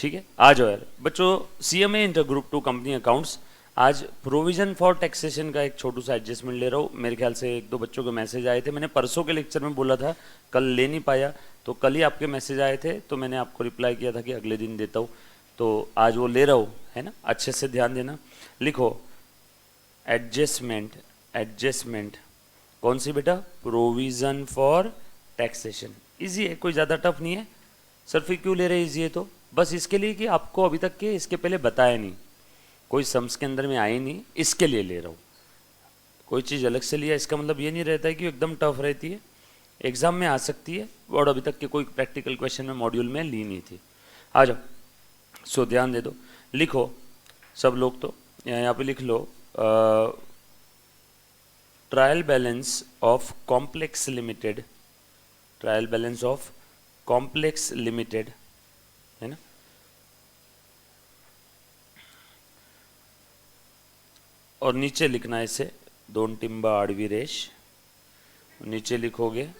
ठीक है, आ जाओ यार बच्चों। CMA inter group 2 company accounts, आज प्रोविजन फॉर टैक्सेशन का एक छोटू सा एडजस्टमेंट ले रहा हूँ। मेरे ख्याल से एक दो बच्चों के मैसेज आए थे, मैंने परसों के लेक्चर में बोला था, कल ले नहीं पाया, तो कल ही आपके मैसेज आए थे, तो मैंने आपको रिप्लाई किया था कि अगले दिन देता हूँ, तो आज वो ले रहा हूँ, है ना। अच्छे से ध्यान देना। लिखो एडजस्टमेंट, एडजस्टमेंट कौन सी बेटा? Provision for taxation. इजी है, कोई ज़्यादा टफ नहीं है। सर फिर क्यों ले रहे इजी है? तो बस इसके लिए कि आपको अभी तक के इसके पहले बताया नहीं, कोई सम्स के अंदर में आई नहीं, इसके लिए ले रहा हूँ। कोई चीज़ अलग से लिया इसका मतलब ये नहीं रहता है कि एकदम टफ रहती है, एग्जाम में आ सकती है, और अभी तक के कोई प्रैक्टिकल क्वेश्चन में मॉड्यूल में ली नहीं थी। आ जाओ, सो ध्यान दे दो। लिखो सब लोग, तो यहाँ पे लिख लो trial balance of complex limited, trial balance of complex limited, है ना। और नीचे लिखना है इसे दोन टिम्बा आड़वी रेश, नीचे लिखोगे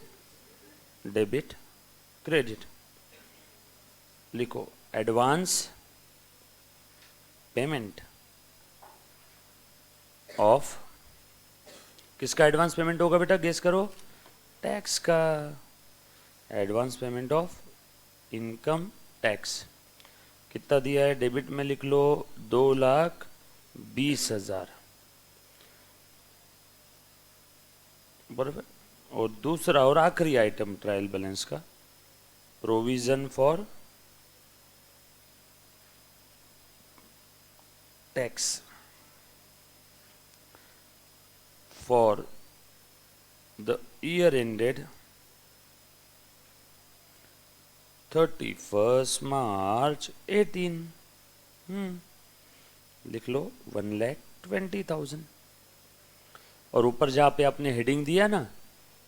डेबिट क्रेडिट। लिखो एडवांस पेमेंट ऑफ, किसका एडवांस पेमेंट होगा बेटा? गेस करो। टैक्स का। Advance payment of income tax. कितना दिया है? डेबिट में लिख लो 2,20,000, बराबर। और दूसरा और आखिरी आइटम ट्रायल बैलेंस का, provision for tax for the year ended 31 मार्च 18। लिख लो 1,20,000। और ऊपर जहाँ पे आपने हेडिंग दिया ना,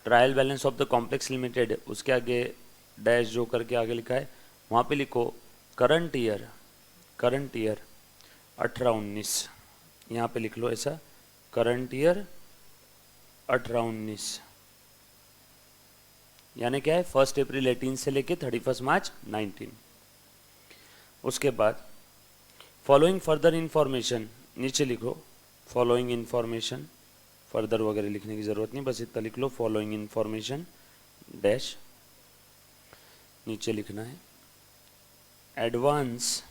trial balance of the complex limited, उसके आगे डैश जो करके आगे लिखा है, वहाँ पे लिखो करंट ईयर, करंट ईयर 18-19, यहाँ पे लिख लो ऐसा, करंट ईयर 18-19, यानी क्या है? 1 अप्रैल 18 से लेके 31 मार्च 19। उसके बाद फॉलोइंग फर्दर इंफॉर्मेशन, नीचे लिखो फॉलोइंग इंफॉर्मेशन, फर्दर वगैरह लिखने की ज़रूरत नहीं, बस इतना लिख लो फॉलोइंग इंफॉर्मेशन डैश, नीचे लिखना है advance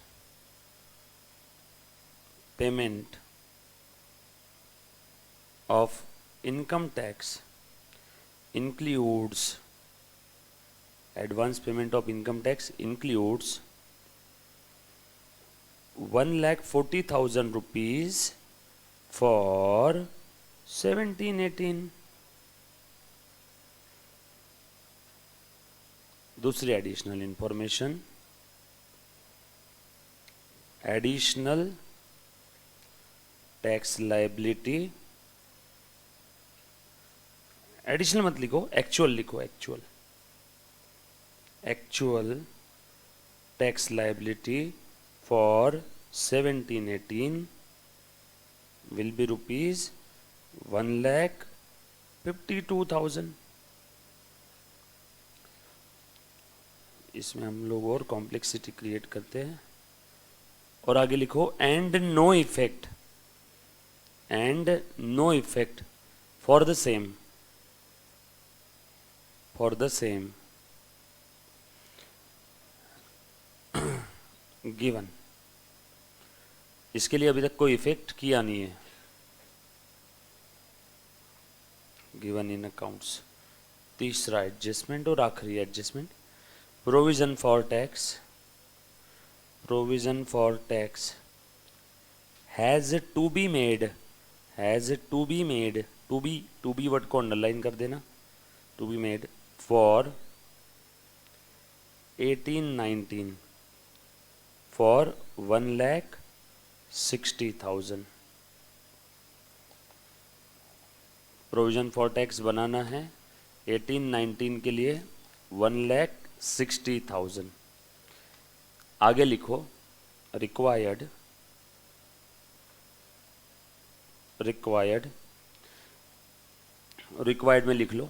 payment of income tax includes, advance payment of income tax includes 1,40,000 rupees for 17-18। दूसरी additional information, additional tax liability, additional मत लिखो, एक्चुअल लिखो, actual, actual tax liability for 17-18 will be rupees 1,52,000। इसमें हम लोग और कॉम्प्लेक्सिटी क्रिएट करते हैं। और आगे लिखो and no effect, and no effect for the same, for the same given. इसके लिए अभी तक कोई इफेक्ट किया नहीं है, गिवन इन अकाउंट्स। तीसरा एडजस्टमेंट और आखिरी adjustment, provision for tax, provision for tax has to be made, has to be made, to be word को अंडरलाइन कर देना, to be made for 18-19 for 1,60,000। Provision for tax बनाना है 18-19 के लिए 1,60,000। आगे लिखो रिक्वायर्ड, रिक्वायर्ड, रिक्वायर्ड में लिख लो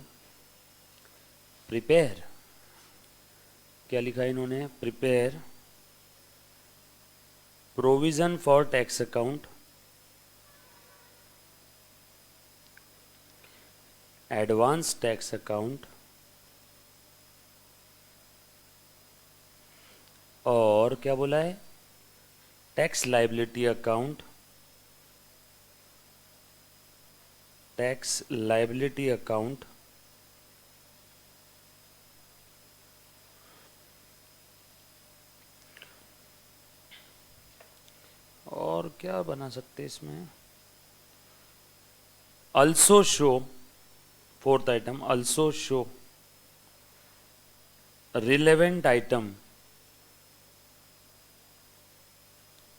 प्रिपेयर, क्या लिखा है इन्होंने? Prepare provision for tax account, advance tax account और क्या बोला है, tax liability account, tax liability account और क्या बना सकते इसमें, also show, fourth item, also show relevant item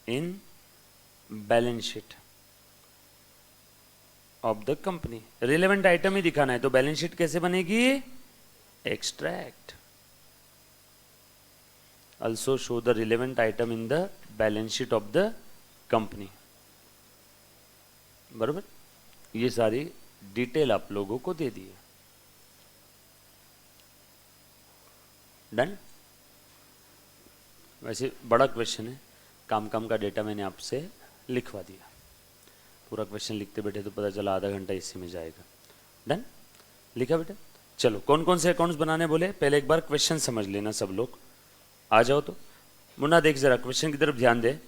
in balance sheet of the company. Relevant item ही दिखाना है तो बैलेंस शीट कैसे बनेगी, extract, also show the relevant item in the balance sheet of the company. बराबर, ये सारी detail आप लोगों को दे दी है। डन। वैसे बड़ा क्वेश्चन है, काम का डेटा मैंने आपसे लिखवा दिया, पूरा क्वेश्चन लिखते बैठे तो पता चला आधा घंटा इसी में जाएगा। डन, लिखा बेटा। चलो कौन कौन से अकाउंट्स बनाने बोले, पहले एक बार क्वेश्चन समझ लेना सब लोग। आ जाओ तो मुन्ना देख जरा क्वेश्चन की तरफ ध्यान दे।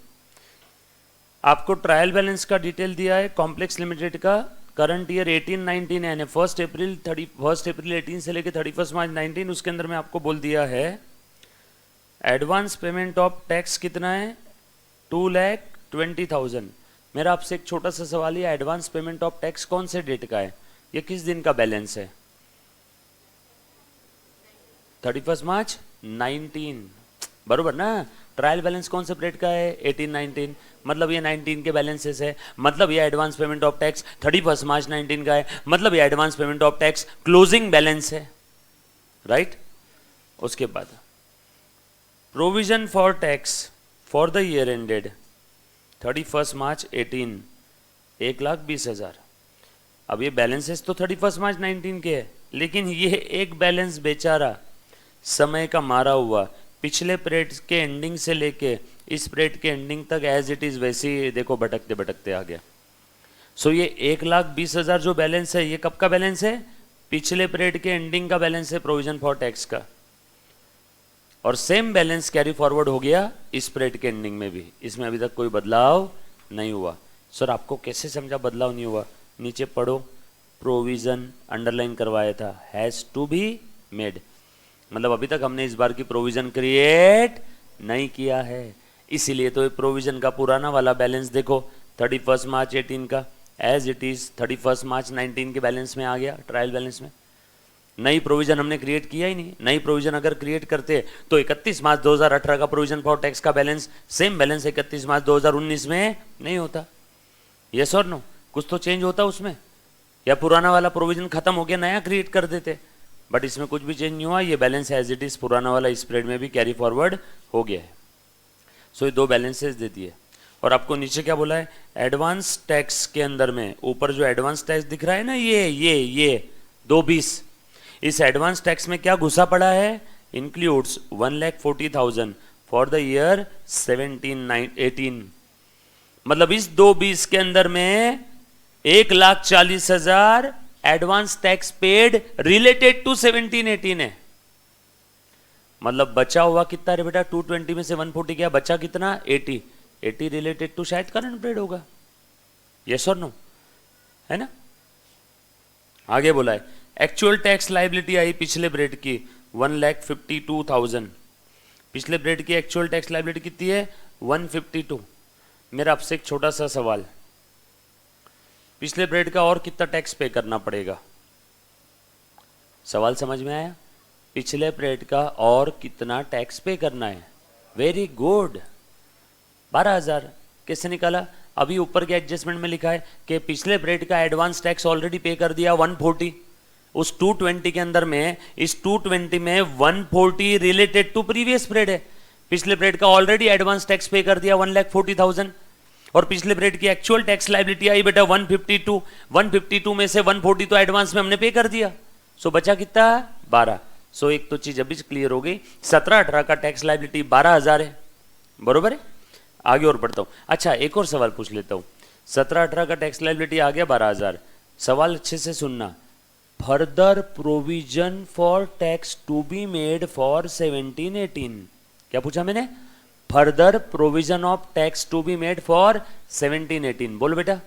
आपको ट्रायल बैलेंस का डिटेल दिया है कॉम्प्लेक्स लिमिटेड का, करंट ईयर 18-19 यानी 1 अप्रैल 18 से लेकर 31 मार्च 19, उसके अंदर में आपको बोल दिया है एडवांस पेमेंट ऑफ टैक्स कितना है, 2,20,000। मेरा आपसे एक छोटा सा सवाल है, एडवांस पेमेंट ऑफ टैक्स कौन से डेट का है, ये किस दिन का बैलेंस है, 31 मार्च 19, बरोबर ना। ट्रायल बैलेंस कौन से पीरियड का है, 18-19, मतलब ये 19 के बैलेंसेस है, मतलब ये एडवांस पेमेंट ऑफ टैक्स 31 मार्च 19 का है, मतलब ये advance payment of tax closing balance है, राइट। उसके बाद provision for tax for the year ended 31 मार्च 18, 1,20,000। अब ये बैलेंसेस तो 31 मार्च 19 के है, लेकिन ये एक बैलेंस बेचारा समय का मारा हुआ पिछले पीरियड के एंडिंग से लेके इस पीरियड के एंडिंग तक एज इट इज वैसे ही देखो भटकते भटकते आ गया। सो ये 1,20,000 जो बैलेंस है ये कब का बैलेंस है, पिछले पीरियड के एंडिंग का बैलेंस है प्रोविजन फॉर टैक्स का, और सेम बैलेंस कैरी फॉरवर्ड हो गया इस पीरियड के एंडिंग में भी, इसमें अभी तक कोई बदलाव नहीं हुआ। सर आपको कैसे समझा बदलाव नहीं हुआ, नीचे पढ़ो, प्रोविजन अंडरलाइन करवाया था, हैज टू बी मेड, मतलब अभी तक हमने इस बार की प्रोविजन क्रिएट नहीं किया है, इसीलिए तो प्रोविजन का पुराना वाला बैलेंस देखो 31 मार्च 18 का एज इट इज 31 मार्च 19 के बैलेंस में आ गया, ट्रायल बैलेंस में। नई प्रोविजन हमने क्रिएट किया ही नहीं, नई प्रोविजन अगर क्रिएट करते तो 31 मार्च 2018 का प्रोविजन फॉर टैक्स का बैलेंस सेम बैलेंस 31 मार्च 2019 में नहीं होता। यस और नो, कुछ तो चेंज होता उसमें, या पुराना वाला प्रोविजन खत्म हो गया नया क्रिएट कर देते, बट इसमें कुछ भी चेंज नहीं हुआ, ये बैलेंस एज इट इज पुराना वाला इस पीरियड में भी कैरी फॉरवर्ड हो गया है। सो ये दो बैलेंसेस देती है। और आपको नीचे क्या बोला है, एडवांस टैक्स के अंदर में ऊपर जो एडवांस टैक्स दिख रहा है ना, ये 220, इस एडवांस टैक्स में क्या घुसा पड़ा है, इंक्लूड्स 1,40,000 फॉर द ईयर 17-18, मतलब इस 220 के अंदर में 1,40,000 advance tax paid related to 17-18 है। मतलब बचा हुआ कितना है बेटा, 220 में से 140 गया, बचा कितना, 80 रिलेटेड टू शायद करंट पीरियड होगा, यस और नो, है ना। आगे बोला है एक्चुअल टैक्स लाइबिलिटी आई पिछले पीरियड की 1,52,000, पिछले पीरियड की एक्चुअल टैक्स लाइबिलिटी कितनी है, 152। मेरा आपसे एक छोटा सा सवाल, पिछले पीरियड का और कितना टैक्स पे करना पड़ेगा, सवाल समझ में आया, पिछले पीरियड का और कितना टैक्स पे करना है, वेरी गुड, 12,000। कैसे निकाला, अभी ऊपर के एडजस्टमेंट में लिखा है कि पिछले पीरियड का एडवांस टैक्स ऑलरेडी पे कर दिया 140, उस 220 के अंदर में इस 220 में 140 रिलेटेड टू प्रीवियस पीरियड है, पिछले पीरियड का ऑलरेडी एडवांस टैक्स पे कर दिया 1,40,000, और पिछले पीरियड की एक्चुअल टैक्स लायबिलिटी आई बेटा 152 में से 140 तो एडवांस में हमने पे कर दिया, सो बचा कितना, 12। सो एक तो चीज अभी क्लियर हो गई, 17-18 का टैक्स लायबिलिटी 12,000 है, बरोबर है। आगे और बढ़ता हूँ। अच्छा एक और सवाल पूछ लेता हूँ। 17-18 का टैक्स लायबिलिटी आ गया 12,000। सवाल अच्छे से सुनना। Further provision for tax to be made for 17-18। क्या पूछा मैंने? Further provision of tax to be made for 17-18। बोलो बेटा।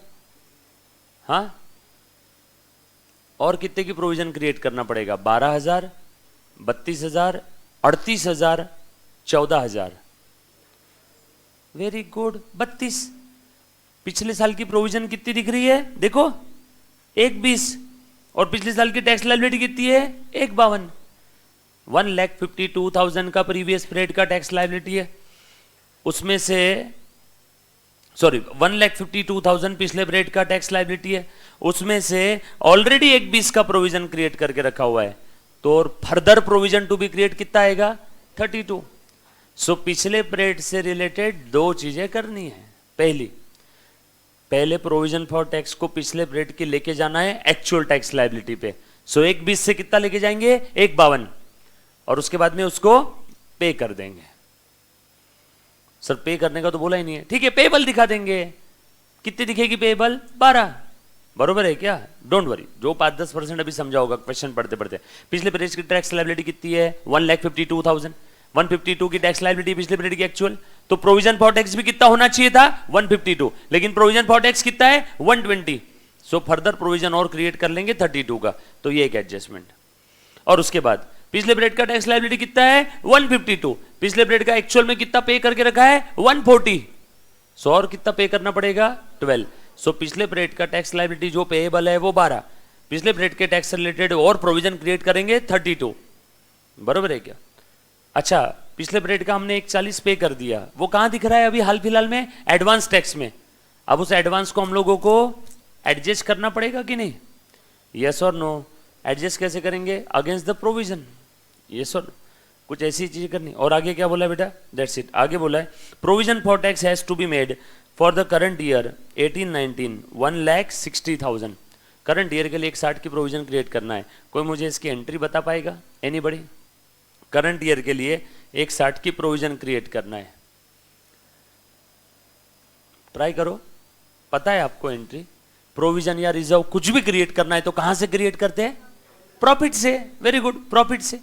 हाँ, और कितने की प्रोविजन क्रिएट करना पड़ेगा? 12,000, 32,000, 38,000, 14,000। Very good, 32। पिछले साल की प्रोविजन कितनी दिख रही है? देखो 1,20। और पिछले साल की टैक्स लायबिलिटी कितनी है? 1,52। 1,52,000 का प्रीवियस पीरियड का टैक्स लायबिलिटी है। उसमें से 1,52,000 पिछले पीरियड का टैक्स लायबिलिटी है। उसमें से ऑलरेडी 1,20 का प्रोविजन क्रिएट करके रखा हुआ है। तो further provision to be create कितना आएगा? 32। सो पिछले पीरियड से रिलेटेड दो चीजें करनी है। पहले प्रोविजन फॉर टैक्स को पिछले पीरियड की लेके जाना है एक्चुअल टैक्स लायबिलिटी पे। सो 1,20 से कितना लेके जाएंगे? 1,52। और उसके बाद में उसको पे कर देंगे। सर पे करने का तो बोला ही नहीं है। ठीक है, पेबल दिखा देंगे। कितनी दिखेगी पेबल? 12। बरोबर है क्या? डोंट वरी, जो 5-10% अभी समझा होगा क्वेश्चन पढ़ते पढ़ते। पिछले पीरियड की टैक्स लायबिलिटी कितनी है? 1,52,000। 152 की टैक्स लायबिलिटी पिछले पीरियड की एक्चुअल। तो प्रोविजन फॉर टैक्स भी कितना होना चाहिए था? 152। लेकिन प्रोविजन फॉर टैक्स कितना है? 120। सो फर्दर प्रोविजन और क्रिएट कर लेंगे 32 का। तो ये एक एडजस्टमेंट। और उसके बाद पिछले पीरियड का टैक्स लायबिलिटी कितना है? 152। पिछले पीरियड का एक्चुअल में कितना पे करके रखा है? 140। सो और कितना पे करना पड़ेगा? 12। सो पिछले पीरियड का टैक्स लायबिलिटी जो पेएबल है वो 12। पिछले पीरियड के टैक्स रिलेटेड और प्रोविजन क्रिएट करेंगे 32। बरोबर है क्या? अच्छा, पिछले पीरियड का हमने 140 पे कर दिया। वो कहां दिख रहा है अभी हाल फिलहाल में? एडवांस टैक्स में। अब उस एडवांस को हम लोगों को एडजस्ट करना पड़ेगा कि नहीं? यस और नो? एडजस्ट कैसे करेंगे? Against the provision. यस और कुछ ऐसी चीज करनी। और आगे क्या बोला है बेटा? That's it. आगे बोला है provision for tax has to be made for the current year 18-19 1,60,000। Current year के लिए 160 की प्रोविजन क्रिएट करना है। कोई मुझे इसकी एंट्री बता पाएगा? एनीबडी? करंट ईयर के लिए 160 की प्रोविजन क्रिएट करना है। ट्राई करो। पता है आपको एंट्री? प्रोविजन या रिजर्व कुछ भी क्रिएट करना है तो कहां से क्रिएट करते हैं? प्रॉफिट से। वेरी गुड, प्रॉफिट से।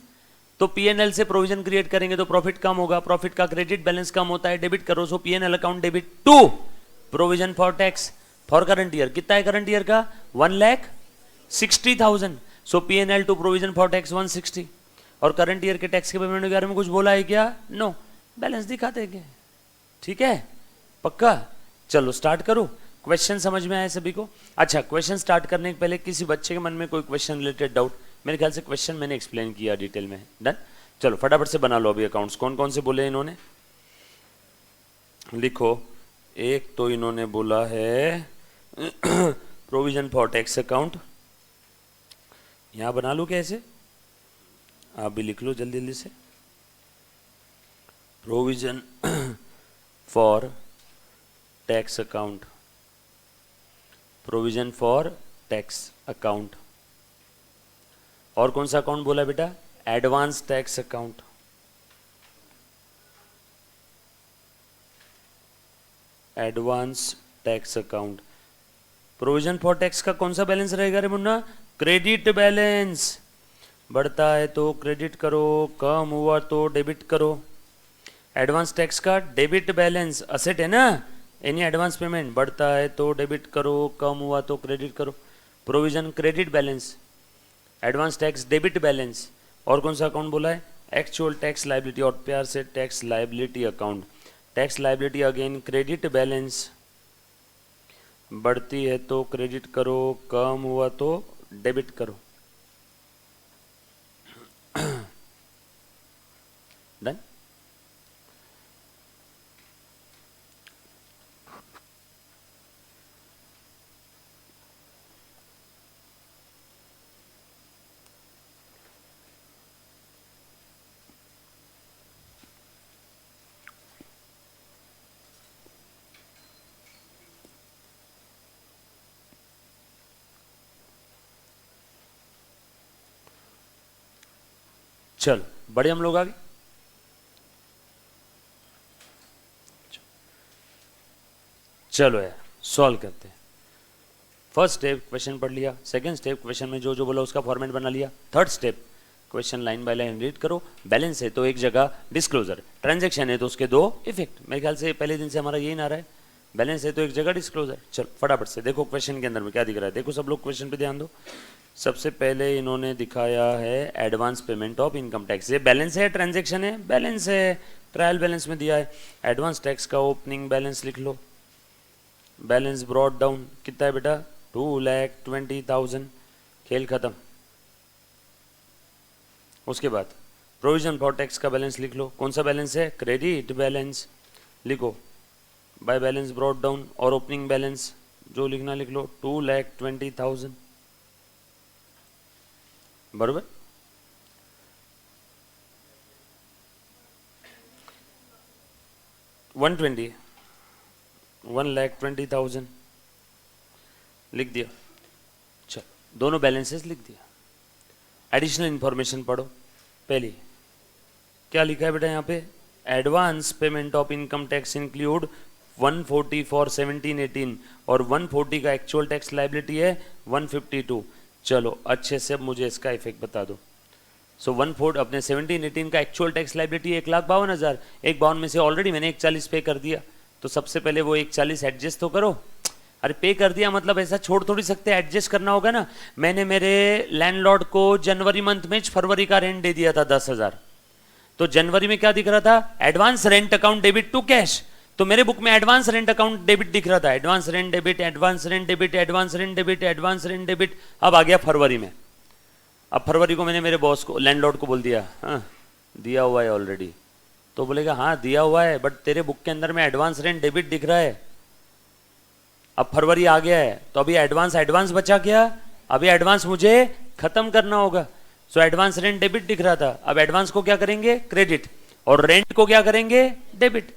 तो पीएनएल से प्रोविजन क्रिएट करेंगे तो प्रॉफिट कम होगा। प्रॉफिट का क्रेडिट बैलेंस कम होता है, डेबिट करो। So PNL account debit to provision for tax for current year. कितना है करंट ईयर का? 1,60,000। So PNL to provision for tax 160। और करंट ईयर के टैक्स के पेमेंट के बारे में कुछ बोला है क्या? नो। बैलेंस दिखा देंगे। ठीक है, पक्का? चलो स्टार्ट करो। क्वेश्चन समझ में आया सभी को? अच्छा, क्वेश्चन स्टार्ट करने के पहले किसी बच्चे के मन में कोई क्वेश्चन रिलेटेड डाउट? मेरे ख्याल से क्वेश्चन मैंने एक्सप्लेन किया डिटेल में। डन? चलो फटाफट से बना लो अभी अकाउंट्स। कौन कौन से बोले इन्होंने? लिखो। एक तो इन्होंने बोला है प्रोविजन फॉर टैक्स अकाउंट। यहां बना लो कैसे? आप भी लिख लो जल्दी जल्दी से। Provision for tax account. Provision for tax account. और कौन सा अकाउंट बोला बेटा? Advance tax account. Advance tax account. Provision for tax का कौन सा बैलेंस रहेगा रे मुन्ना? Credit balance. बढ़ता है तो क्रेडिट करो, कम हुआ तो डेबिट करो। एडवांस टैक्स का डेबिट बैलेंस असेट है ना? एनी एडवांस पेमेंट बढ़ता है तो डेबिट करो, कम हुआ तो क्रेडिट करो। Provision credit balance, advance tax debit balance. और कौन सा अकाउंट बोला है? Actual tax liability. और प्यार से tax liability account. Tax liability again credit balance. बढ़ती है तो क्रेडिट करो, कम हुआ तो डेबिट करो। डन? चल बड़े हम लोग आगे। चलो यार सॉल्व करते हैं। फर्स्ट स्टेप क्वेश्चन पढ़ लिया, सेकंड स्टेप क्वेश्चन में जो जो बोला उसका फॉर्मेट बना लिया, third step question line by line read करो, बैलेंस है तो एक जगह डिस्क्लोजर, ट्रांजैक्शन है तो उसके दो इफेक्ट। मेरे ख्याल से पहले दिन से हमारा यही ना रहा है, बैलेंस है तो एक जगह डिस्क्लोजर। चलो फटाफट से देखो क्वेश्चन के अंदर में क्या दिख रहा है, देखो सब लोग क्वेश्चन पे ध्यान दो। सबसे पहले इन्होंने दिखाया है advance payment of income tax, ये बैलेंस है ट्रांजैक्शन है, बैलेंस है, ट्रायल बैलेंस में दिया है। एडवांस टैक्स का ओपनिंग बैलेंस लिख लो, बैलेंस ब्रॉड डाउन कितना है बेटा 2,20,000, खेल खत्म। उसके बाद प्रोविजन फॉर टैक्स का बैलेंस लिख लो, कौन सा बैलेंस है, क्रेडिट बैलेंस लिखो, बाय बैलेंस ब्रॉड डाउन, और ओपनिंग बैलेंस जो लिखना लिख लो 2,20,000, बरोबर। $120, 1,20,000 लिख दिया। चलो दोनों बैलेंसेस लिख दिया। एडिशनल इंफॉर्मेशन पढ़ो, पहली क्या लिखा है बेटा यहाँ पे, advance payment of income tax include 140 for 17-18 और 140 का एक्चुअल टैक्स लाइबिलिटी है 152। चलो अच्छे से अब मुझे इसका इफेक्ट बता दो। सो 140 अपने 17-18 का एक्चुअल टैक्स लाइबिलिटी 1,52,000, 1,52 में से ऑलरेडी मैंने 1,40 पे कर दिया, तो सबसे पहले वो 1,40 एडजस्ट तो करो। अरे पे कर दिया मतलब ऐसा छोड़ थोड़ी सकते, एडजस्ट करना होगा ना। मैंने मेरे लैंडलॉर्ड को जनवरी मंथ में फरवरी का रेंट दे दिया था 10,000, तो जनवरी में क्या दिख रहा था, advance rent account debit to cash, तो मेरे बुक में एडवांस रेंट अकाउंट डेबिट दिख रहा था, advance rent debit, advance rent debit, advance rent debit, advance rent debit. अब आ गया फरवरी में, अब फरवरी को मैंने मेरे बॉस को लैंडलॉर्ड को बोल दिया हाँ दिया हुआ है ऑलरेडी, तो बोलेगा हाँ दिया हुआ है बट तेरे बुक के अंदर में एडवांस रेंट डेबिट दिख रहा है। अब फरवरी आ गया है तो अभी एडवांस बचा क्या, अभी एडवांस मुझे खत्म करना होगा। सो एडवांस रेंट डेबिट दिख रहा था, अब एडवांस को क्या करेंगे क्रेडिट, और रेंट को क्या करेंगे डेबिट।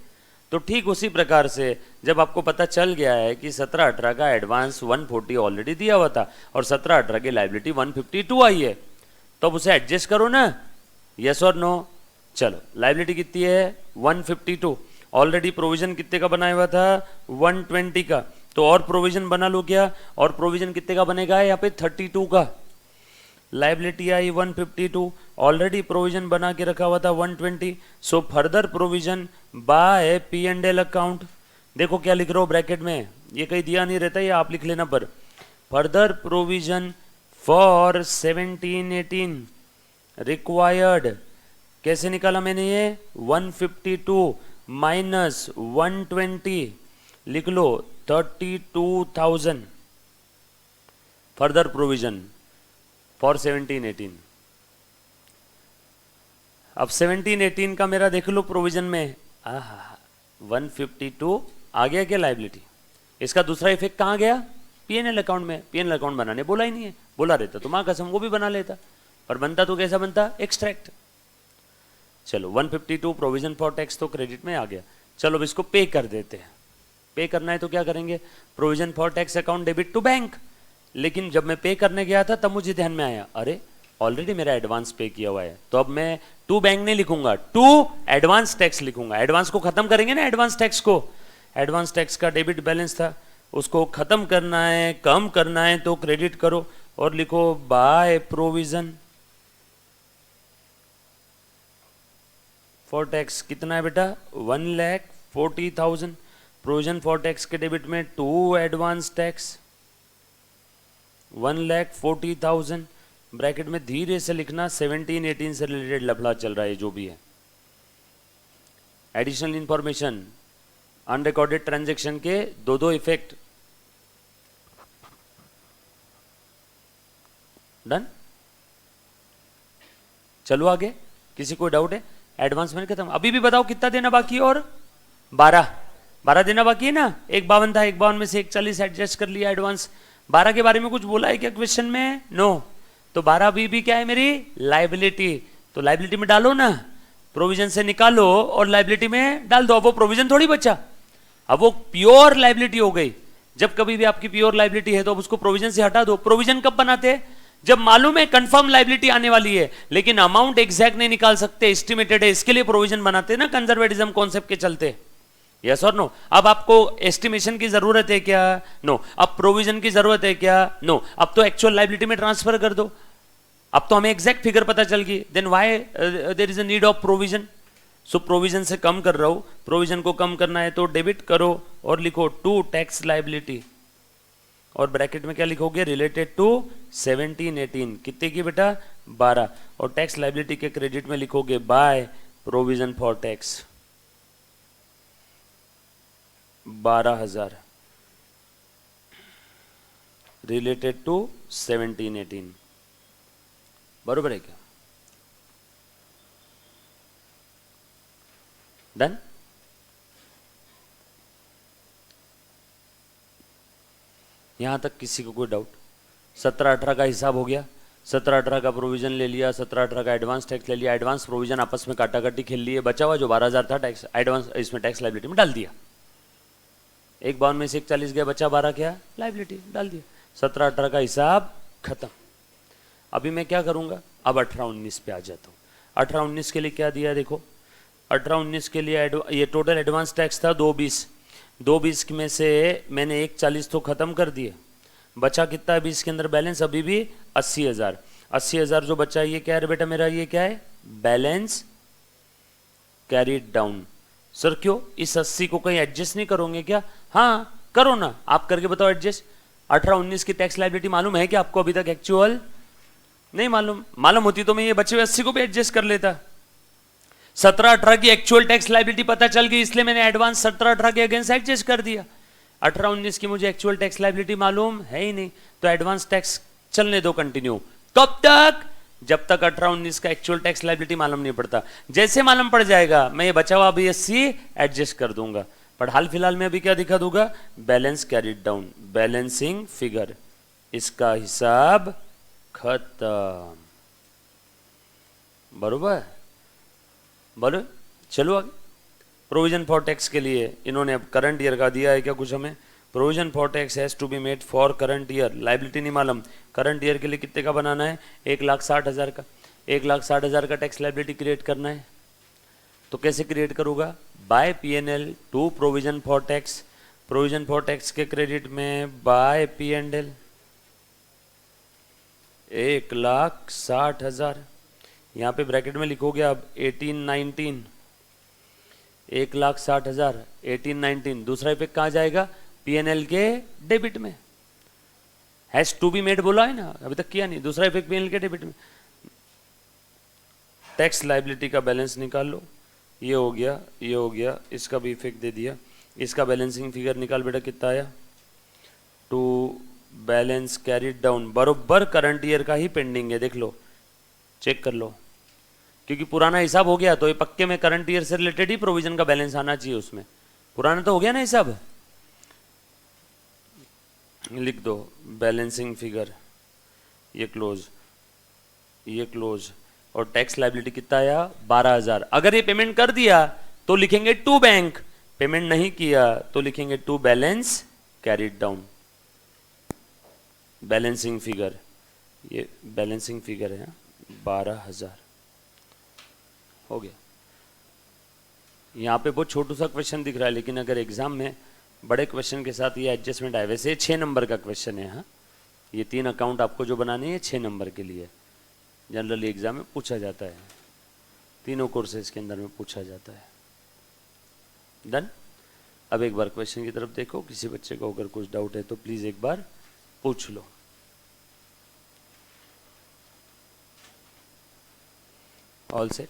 तो ठीक उसी प्रकार से जब आपको पता चल गया है कि 17-18 का एडवांस 140 ऑलरेडी दिया हुआ था और 17-18 की लाइबिलिटी 152 आई है, तो अब उसे एडजस्ट करो ना, यस और नो। चलो लाइबिलिटी कितनी है 152, ऑलरेडी प्रोविजन कितने का बनाया हुआ था 120 का, तो और प्रोविजन बना लो क्या, और प्रोविजन कितने का बनेगा यहाँ पे 32 का। लाइबिलिटी आई 152, ऑलरेडी प्रोविजन बना के रखा हुआ था 120, so further provision by P&L account. देखो क्या लिख रहा हो ब्रैकेट में, ये कहीं दिया नहीं रहता, ये आप लिख लेना पर, फर्दर प्रोविजन फॉर 17-18 रिक्वायर्ड, कैसे निकाला मैंने ये 152 माइनस 120 लिख लो 32,000 फर्दर प्रोविजन फॉर 17-18। अब 17-18 का मेरा देख लो प्रोविजन में 152 आ गया क्या लाइबिलिटी, इसका दूसरा इफेक्ट कहाँ गया P&L अकाउंट में, P&L अकाउंट बनाने बोला ही नहीं है, बोला रहता तो माँ कसम वो भी बना लेता, पर बनता तो कैसा बनता एक्सट्रैक्ट। चलो 152 प्रोविजन फॉर टैक्स तो क्रेडिट में आ गया, चलो अब इसको पे कर देते हैं। पे करना है तो क्या करेंगे, provision for tax account debit to bank. लेकिन जब मैं पे करने गया था तब मुझे ध्यान में आया अरे ऑलरेडी मेरा एडवांस पे किया हुआ है, तो अब मैं टू बैंक नहीं लिखूंगा, टू एडवांस टैक्स लिखूंगा। एडवांस को खत्म करेंगे ना, एडवांस टैक्स को, एडवांस टैक्स का डेबिट बैलेंस था उसको खत्म करना है, कम करना है तो क्रेडिट करो और लिखो बाय प्रोविजन फॉर टैक्स कितना है बेटा 1,40,000, प्रोविजन फॉर टैक्स के डेबिट में टू एडवांस टैक्स 1,40,000, ब्रैकेट में धीरे से लिखना 17-18 से रिलेटेड लफड़ा चल रहा है जो भी है। एडिशनल इंफॉर्मेशन अनरिकॉर्डेड ट्रांजैक्शन के दो दो इफेक्ट, डन। चलो आगे, किसी को डाउट है, एडवांस में खत्म। अभी भी बताओ कितना देना बाकी है, और 12 देना बाकी है ना, 1,52 था, 1,52 में से 1,40 एडजस्ट कर लिया एडवांस। 12 के बारे में कुछ बोला है क्या क्वेश्चन में, नो, तो 12 भी क्या है मेरी लाइबिलिटी, तो लाइबिलिटी में डालो ना, प्रोविजन से निकालो और लाइबिलिटी में डाल दो। अब वो प्रोविजन थोड़ी बचा, अब वो प्योर लाइबिलिटी हो गई। जब कभी भी आपकी प्योर लाइबिलिटी है तो अब उसको प्रोविजन से हटा दो। प्रोविजन कब बनाते हैं, जब मालूम है कंफर्म लाइबिलिटी आने वाली है लेकिन अमाउंट एग्जैक्ट नहीं निकाल सकते, एस्टिमेटेड है, इसके लिए प्रोविजन बनाते हैं ना, कंजर्वेटिज्म कॉन्सेप्ट के चलते। यस और नो? अब आपको एस्टिमेशन की जरूरत है क्या? नो। अब प्रोविजन की जरूरत है क्या? नो। अब तो एक्चुअल लाइबिलिटी में ट्रांसफर कर दो, अब तो हमें एग्जैक्ट फिगर पता चल गई। Then why there is a need of provision? So provision से कम कर रहा हूं, प्रोविजन को कम करना है तो डेबिट करो और लिखो टू टैक्स लाइबिलिटी, और ब्रैकेट में क्या लिखोगे? रिलेटेड टू 17-18, कितने की बेटा? 12, और टैक्स लाइबिलिटी के क्रेडिट में लिखोगे by provision for tax 12,000 related to 17-18। बरोबर है क्या? डन? यहां तक किसी को कोई डाउट? 17-18 का हिसाब हो गया, 17-18 का प्रोविजन ले लिया, 17-18 का एडवांस टैक्स ले लिया, एडवांस प्रोविजन आपस में काटाकाटी खेल लिए, बचा हुआ जो 12,000 था टैक्स एडवांस इसमें टैक्स लाइबिलिटी में डाल दिया। एक 52 में से 41 गया, बचा 12 क्या? लाइबिलिटी, डाल दिया। 17-18 का हिसाब खत्म। अभी मैं क्या करूंगा? अब 18-19 पे आ जाता हूँ। 18-19 के लिए क्या दिया देखो, 18-19 के लिए ये टोटल एडवांस टैक्स था 220 में से मैंने 140 तो खत्म कर दिए, बचा कितना है 20 के अंदर बैलेंस? अभी भी 80,000। 80,000 जो बचा ये क्या है बेटा मेरा? ये क्या है? Balance carried down. सर क्यों? इस 80 को कहीं एडजस्ट नहीं करोगे क्या? हाँ करो ना, आप करके बताओ एडजस्ट। 18-19 की टैक्स लाइबिलिटी मालूम है क्या आपको? अभी तक एक्चुअल नहीं मालूम। मालूम होती तो मैं ये बचे हुए 80 को भी एडजस्ट कर लेता। 17-18 की एक्चुअल टैक्स लाइबिलिटी पता चल गई, इसलिए मैंने एडवांस 17-18 के अगेंस्ट एडजस्ट कर दिया। 18-19 की मुझे एक्चुअल टैक्स लाइबिलिटी मालूम है ही नहीं, तो एडवांस टैक्स चलने दो कंटिन्यू। कब तक? जब तक 18-19 का एक्चुअल टैक्स लाइबिलिटी मालूम नहीं पड़ता। जैसे मालूम पड़ जाएगा मैं ये बचा हुआ अभी 80 एडजस्ट कर दूंगा। पर हाल फिलहाल में अभी क्या दिखा दूंगा? Balance carried down, balancing figure, इसका हिसाब खत्म। बरोबर? बोलो चलो आगे। प्रोविजन फॉर टैक्स के लिए इन्होंने अब करंट ईयर का दिया है क्या कुछ हमें? Provision for tax has to be made for current year. Liability नहीं मालूम, करंट ईयर के लिए कितने का बनाना है? 1,60,000 का। 1,60,000 का टैक्स लाइबिलिटी क्रिएट करना है, तो कैसे क्रिएट करूंगा? By P&L to provision for tax, provision for tax के क्रेडिट में बाय P&L 1,60,000, यहाँ पे ब्रैकेट में लिखोगे अब 18-19, 1,60,000 18-19। दूसरा इफेक्ट कहाँ जाएगा? P&L के डेबिट में। हैज टू बी मेड बोला है ना, अभी तक किया नहीं। दूसरा इफेक्ट P&L के डेबिट में। टैक्स लाइबिलिटी का बैलेंस निकाल लो, ये हो गया, ये हो गया, इसका भी इफेक्ट दे दिया। इसका बैलेंसिंग फिगर निकाल बेटा, कितना आया? टू बैलेंस कैरीड डाउन, बरोबर करंट ईयर का ही पेंडिंग है, देख लो, चेक कर लो, क्योंकि पुराना हिसाब हो गया तो ये पक्के में करंट ईयर से रिलेटेड ही प्रोविजन का बैलेंस आना चाहिए उसमें। पुराना तो हो गया ना हिसाब, लिख दो बैलेंसिंग फिगर, ये क्लोज, ये क्लोज, और टैक्स लाइबिलिटी कितना आया? 12,000। अगर ये पेमेंट कर दिया तो लिखेंगे टू बैंक, पेमेंट नहीं किया तो लिखेंगे to balance carried down. Balancing figure, ये बैलेंसिंग फिगर है 12,000 हो गया। यहाँ पे बहुत छोटू सा क्वेश्चन दिख रहा है, लेकिन अगर एग्जाम में बड़े क्वेश्चन के साथ ये एडजस्टमेंट आए, वैसे 6 नंबर का क्वेश्चन है। हाँ, ये 3 अकाउंट आपको जो बनाने हैं 6 नंबर के लिए जनरली एग्जाम में पूछा जाता है, तीनों कोर्सेज के अंदर में पूछा जाता है। डन? अब एक बार क्वेश्चन की तरफ देखो, किसी बच्चे को अगर कुछ डाउट है तो प्लीज एक बार पूछ लो। All set?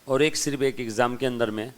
और एक सिर्फ एक एग्जाम के अंदर में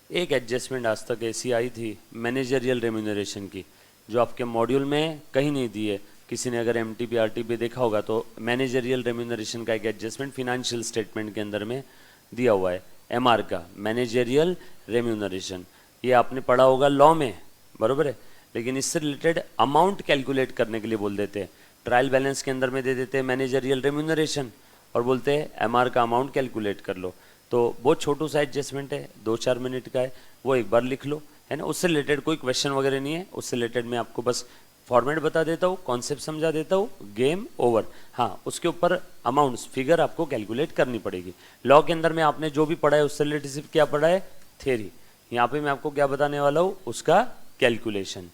एक एडजस्टमेंट आज तक ऐसी आई थी मैनेजरियल रेम्यूनरेशन की, जो आपके मॉड्यूल में कहीं नहीं दी है। किसी ने अगर MTP RTP देखा होगा तो मैनेजरियल रेम्यूनरेशन का एक एडजस्टमेंट फिनेंशियल स्टेटमेंट के अंदर में दिया हुआ है, MR का, मैनेजरियल रेम्यूनरेशन। ये आपने पढ़ा होगा लॉ में, बरोबर है, लेकिन इससे रिलेटेड अमाउंट कैलकुलेट करने के लिए बोल देते हैं। ट्रायल बैलेंस के अंदर में दे देते हैं मैनेजरियल रेम्यूनरेशन और बोलते हैं MR का अमाउंट कैलकुलेट कर लो। तो बहुत छोटू सा एडजस्टमेंट है, 2-4 मिनट का है, वो एक बार लिख लो, है ना। उससे रिलेटेड कोई क्वेश्चन वगैरह नहीं है, उससे रिलेटेड मैं आपको बस फॉर्मेट बता देता हूँ, कॉन्सेप्ट समझा देता हूँ, गेम ओवर। हाँ, उसके ऊपर अमाउंट्स फिगर आपको कैलकुलेट करनी पड़ेगी। लॉ के अंदर में आपने जो भी पढ़ा है उससे रिलेटेड सिर्फ क्या पढ़ा है? थ्योरी। यहाँ पे मैं आपको क्या बताने वाला हूँ, उसका कैलकुलेशन।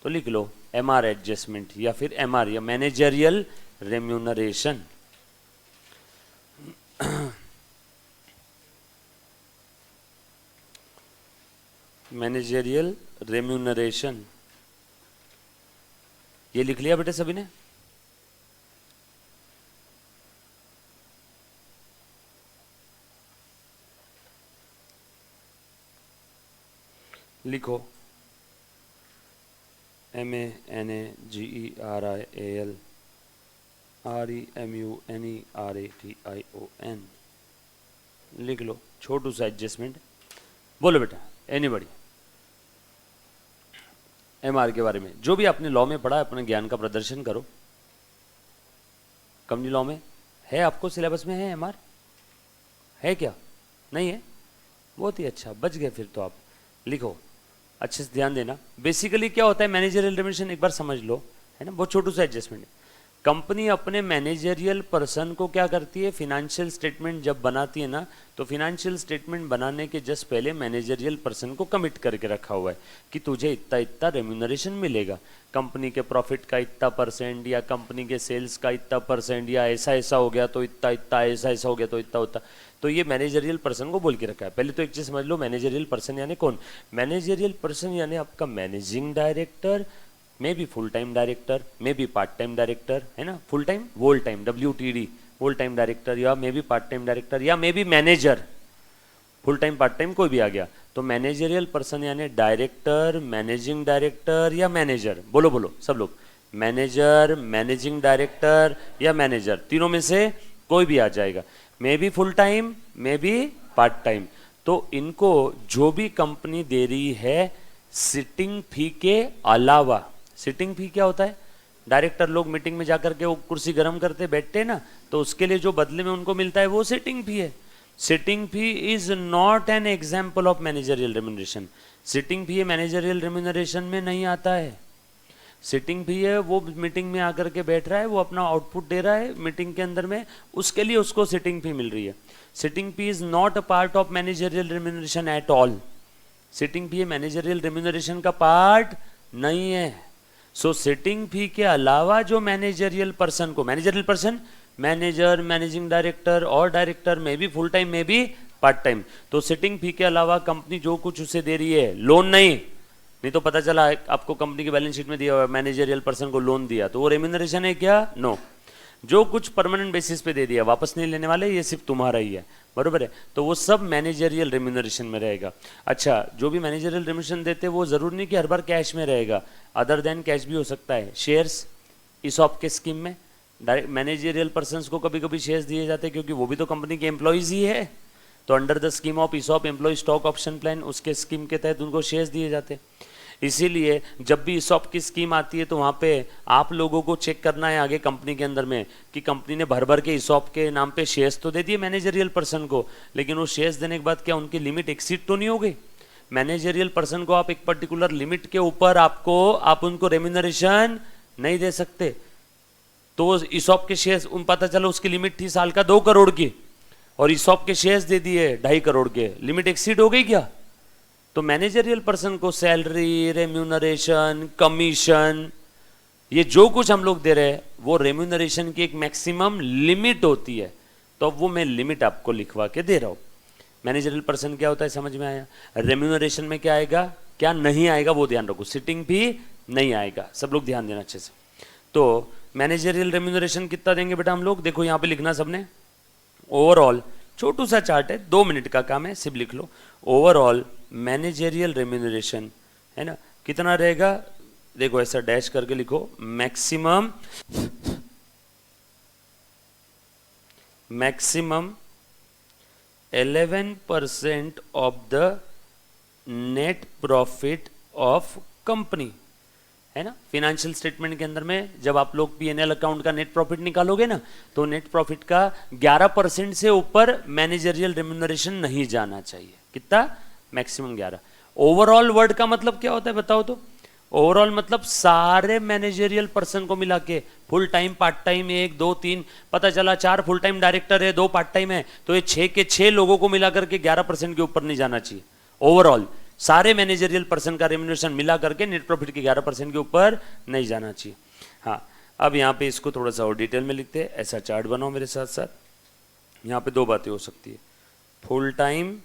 तो लिख लो MR एडजस्टमेंट या फिर MR या मैनेजरियल रेम्यूनरेशन। मैनेजरियल रेम्यूनरेशन, ये लिख लिया बेटे सभी ने? लिखो MANAGERIAL REMUNERATION, लिख लो छोटू सा एडजस्टमेंट। बोलो बेटा एनीबॉडी MR के बारे में जो भी आपने लॉ में पढ़ा है, अपने ज्ञान का प्रदर्शन करो। कंपनी लॉ में है, आपको सिलेबस में है MR? है क्या? नहीं है? बहुत ही अच्छा, बच गए फिर तो आप। लिखो अच्छे से, ध्यान देना। बेसिकली क्या होता है मैनेजरियल रेम्यूनरेशन, एक बार समझ लो, है ना, बहुत छोटू सा एडजस्टमेंट है। कंपनी अपने मैनेजरियल पर्सन को क्या करती है, फिनेंशियल स्टेटमेंट जब बनाती है ना, तो फिनेंशियल स्टेटमेंट बनाने के जस्ट पहले मैनेजरियल पर्सन को कमिट करके रखा हुआ है कि तुझे इतना इतना रेम्यूनरेशन मिलेगा, कंपनी के प्रॉफिट का इतना % या कंपनी के सेल्स का इतना % या ऐसा ऐसा हो गया तो इतना इतना, ऐसा ऐसा हो गया तो इतना होता। तो ये मैनेजरियल पर्सन को बोल के रखा है। पहले तो एक चीज़ समझ लो, मैनेजरियल पर्सन यानी कौन? मैनेजरियल पर्सन यानी आपका managing director, may be full time director, may be part time director, है ना, full time whole time WTD whole time director, या may be part time director, या may be manager, full time part time कोई भी आ गया। तो managerial person यानी डायरेक्टर, मैनेजिंग डायरेक्टर या मैनेजर। बोलो बोलो सब लोग, मैनेजर, मैनेजिंग डायरेक्टर या मैनेजर, तीनों में से कोई भी आ जाएगा। मे be full time, may be part time. तो इनको जो भी कंपनी दे रही है सिटिंग फी के अलावा, सिटिंग फी क्या होता है, डायरेक्टर लोग मीटिंग में जाकर के वो कुर्सी गर्म करते बैठते हैं ना, तो उसके लिए जो बदले में उनको मिलता है वो सिटिंग फी है। Sitting fee is not an example of managerial remuneration. Sitting fee managerial remuneration में नहीं आता है। सिटिंग फी है वो मीटिंग में आकर के बैठ रहा है, वो अपना आउटपुट दे रहा है मीटिंग के अंदर में, उसके लिए उसको सिटिंग फी मिल रही है। Sitting fee is not a part of managerial remuneration at all. Sitting fee managerial remuneration का पार्ट नहीं है। सो सिटिंग फी के अलावा जो मैनेजरियल पर्सन को, managerial person manager, managing director और डायरेक्टर में भी फुल टाइम में भी पार्ट टाइम, तो सिटिंग फी के अलावा कंपनी जो कुछ उसे दे रही है, लोन नहीं तो पता चला आपको कंपनी की बैलेंस शीट में दिया हुआ मैनेजरियल पर्सन को लोन दिया, तो वो रेम्यूनरेशन है क्या? नो। जो कुछ परमानेंट बेसिस पे दे दिया, वापस नहीं लेने वाले, ये सिर्फ तुम्हारा ही है, बरोबर है, तो वो सब मैनेजरियल रेम्यूनरेशन में रहेगा। अच्छा, जो भी मैनेजरियल रेम्यूनरेशन देते हैं वो जरूर नहीं कि हर बार कैश में रहेगा, अदर देन कैश भी हो सकता है। शेयर्स ईसॉप के स्कीम में डायरेक्ट मैनेजरियल पर्सन्स को कभी कभी शेयर्स दिए जाते हैं, क्योंकि वो भी तो कंपनी के एम्प्लॉयज ही है, तो under the scheme of ESOP employee stock option plan, उसके स्कीम के तहत उनको शेयर्स दिए जाते हैं। इसीलिए जब भी ईसॉप की स्कीम आती है तो वहाँ पे आप लोगों को चेक करना है आगे कंपनी के अंदर में कि कंपनी ने भर भर के ईसॉप के नाम पे शेयर्स तो दे दिए मैनेजरियल पर्सन को, लेकिन वो शेयर्स देने के बाद क्या उनकी लिमिट एक्सीड तो नहीं हो गई? मैनेजरियल पर्सन को आप एक पर्टिकुलर लिमिट के ऊपर आप उनको रेम्यूनरेशन नहीं दे सकते। तो ईसॉप के शेयर्स पता चला उसकी लिमिट थी साल का 2 करोड़ की, और ईसॉप के शेयर्स दे दिए 2.5 करोड़ के, लिमिट एक्सीड हो गई क्या? तो मैनेजरियल पर्सन को सैलरी, रेम्यूनरेशन, कमीशन, ये जो कुछ हम लोग दे रहे हैं वो रेम्यूनरेशन की एक मैक्सिमम लिमिट होती है, तो अब वो मैं लिमिट आपको लिखवा के दे रहा हूं। मैनेजरियल पर्सन क्या होता है समझ में आया? रेम्यूनरेशन में क्या आएगा क्या नहीं आएगा वो ध्यान रखो, सिटिंग भी नहीं आएगा, सब लोग ध्यान देना अच्छे से। तो मैनेजरियल रेम्यूनरेशन कितना देंगे बेटा हम लोग, देखो यहां पे लिखना सबने, ओवरऑल, छोटू सा चार्ट है 2 मिनट का काम है, सिर्फ लिख लो ओवरऑल मैनेजरियल रेम्यूनरेशन, है ना, कितना रहेगा, देखो ऐसा डैश करके लिखो, maximum 11% of the net profit of company, है ना। फाइनेंशियल स्टेटमेंट के अंदर में जब आप लोग P&L अकाउंट का नेट प्रॉफिट निकालोगे ना, तो नेट प्रॉफिट का 11% से ऊपर मैनेजरियल रेम्यूनरेशन नहीं जाना चाहिए। कितना? मैक्सिमम 11। ओवरऑल वर्ड का मतलब क्या होता है बताओ तो? ओवरऑल मतलब सारे मैनेजरियल पर्सन को मिला के, फुल टाइम, पार्ट टाइम, 1 2 3, पता चला 4 फुल टाइम डायरेक्टर है, 2 पार्ट टाइम है, तो ये 6 के 6 लोगों को मिला करके 11% के ऊपर नहीं जाना चाहिए। ओवरऑल सारे मैनेजरियल पर्सन का रेम्यूनरेशन मिला करके नेट प्रॉफिट के 11% के ऊपर नहीं जाना चाहिए। हाँ, अब यहाँ पे इसको थोड़ा सा और डिटेल में लिखते हैं। ऐसा चार्ट बनाओ मेरे साथ साथ। यहाँ पे दो बातें हो सकती है, फुल टाइम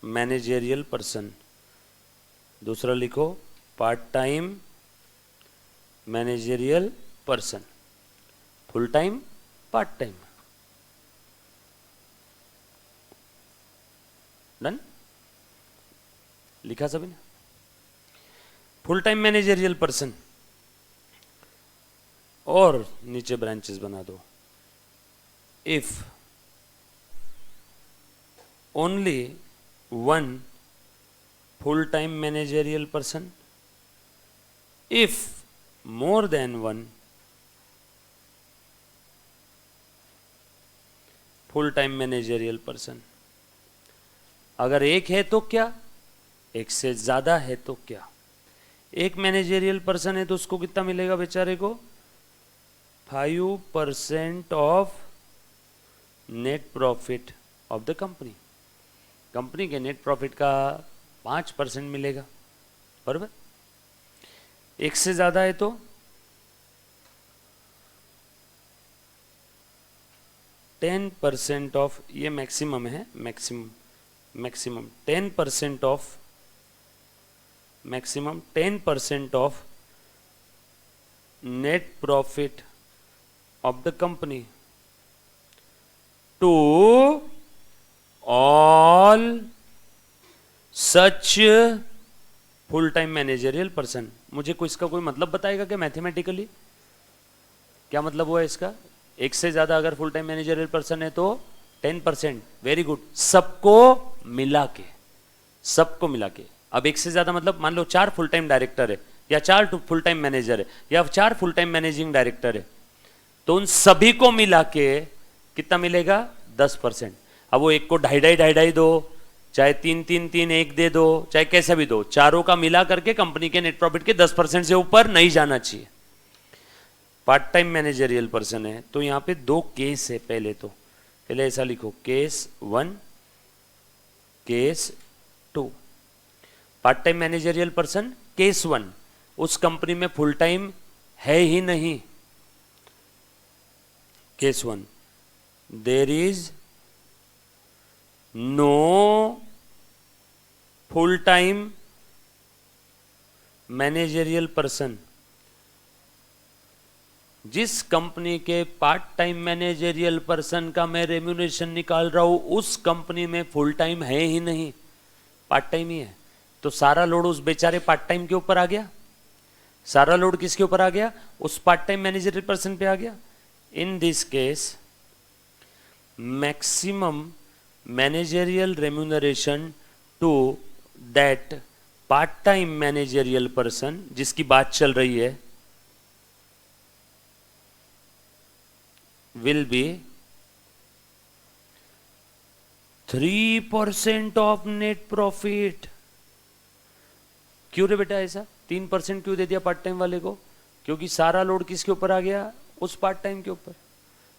मैनेजरियल पर्सन, दूसरा लिखो part time managerial person. Full time, part time, done, लिखा सभी ने? फुल टाइम मैनेजरियल पर्सन और नीचे ब्रांचेस बना दो। If only one full time managerial person, if more than one full time managerial person। अगर एक है तो क्या, एक से ज्यादा है तो क्या? एक मैनेजरियल पर्सन है तो उसको कितना मिलेगा बेचारे को? 5% of net profit of the company. Company के नेट प्रॉफिट का 5% मिलेगा, बराबर। एक से ज्यादा है तो 10% ऑफ, ये मैक्सिमम है, maximum 10% of, maximum 10% of net profit of the company to all such full time managerial person. मुझे कोई इसका कोई मतलब बताएगा क्या मैथमेटिकली? क्या मतलब हुआ इसका? एक से ज्यादा अगर फुल टाइम मैनेजरियल पर्सन है तो 10%, वेरी गुड, सबको मिला के, सबको मिला के। अब एक से ज्यादा मतलब मान लो 4 फुल टाइम डायरेक्टर है, या 4 फुल टाइम मैनेजर है, या 4 फुल टाइम मैनेजिंग डायरेक्टर है, तो उन सभी को मिला के कितना मिलेगा? 10%। अब वो एक को 2.5 दो, चाहे 3 एक दे दो, चाहे कैसा भी दो, चारों का मिला करके कंपनी के नेट प्रॉफिट के 10% से ऊपर नहीं जाना चाहिए। पार्ट टाइम मैनेजरियल पर्सन है तो यहां पे 2 केस है। पहले ऐसा लिखो, case 1, case 2। Part time managerial person case 1, उस कंपनी में फुल टाइम है ही नहीं। Case 1, there is no full time managerial person. जिस कंपनी के पार्ट टाइम मैनेजरियल पर्सन का मैं रेम्यूनरेशन निकाल रहा हूं उस कंपनी में फुल टाइम है ही नहीं, पार्ट टाइम ही है, तो सारा लोड उस बेचारे पार्ट टाइम के ऊपर आ गया। सारा लोड किसके ऊपर आ गया? उस पार्ट टाइम मैनेजरियल पर्सन पे आ गया। In this case maximum managerial remuneration to that part time managerial person, जिसकी बात चल रही है, will be 3% of net profit. क्यों रे बेटा ऐसा 3% क्यों दे दिया पार्ट टाइम वाले को? क्योंकि सारा लोड किसके ऊपर आ गया? उस पार्ट टाइम के ऊपर।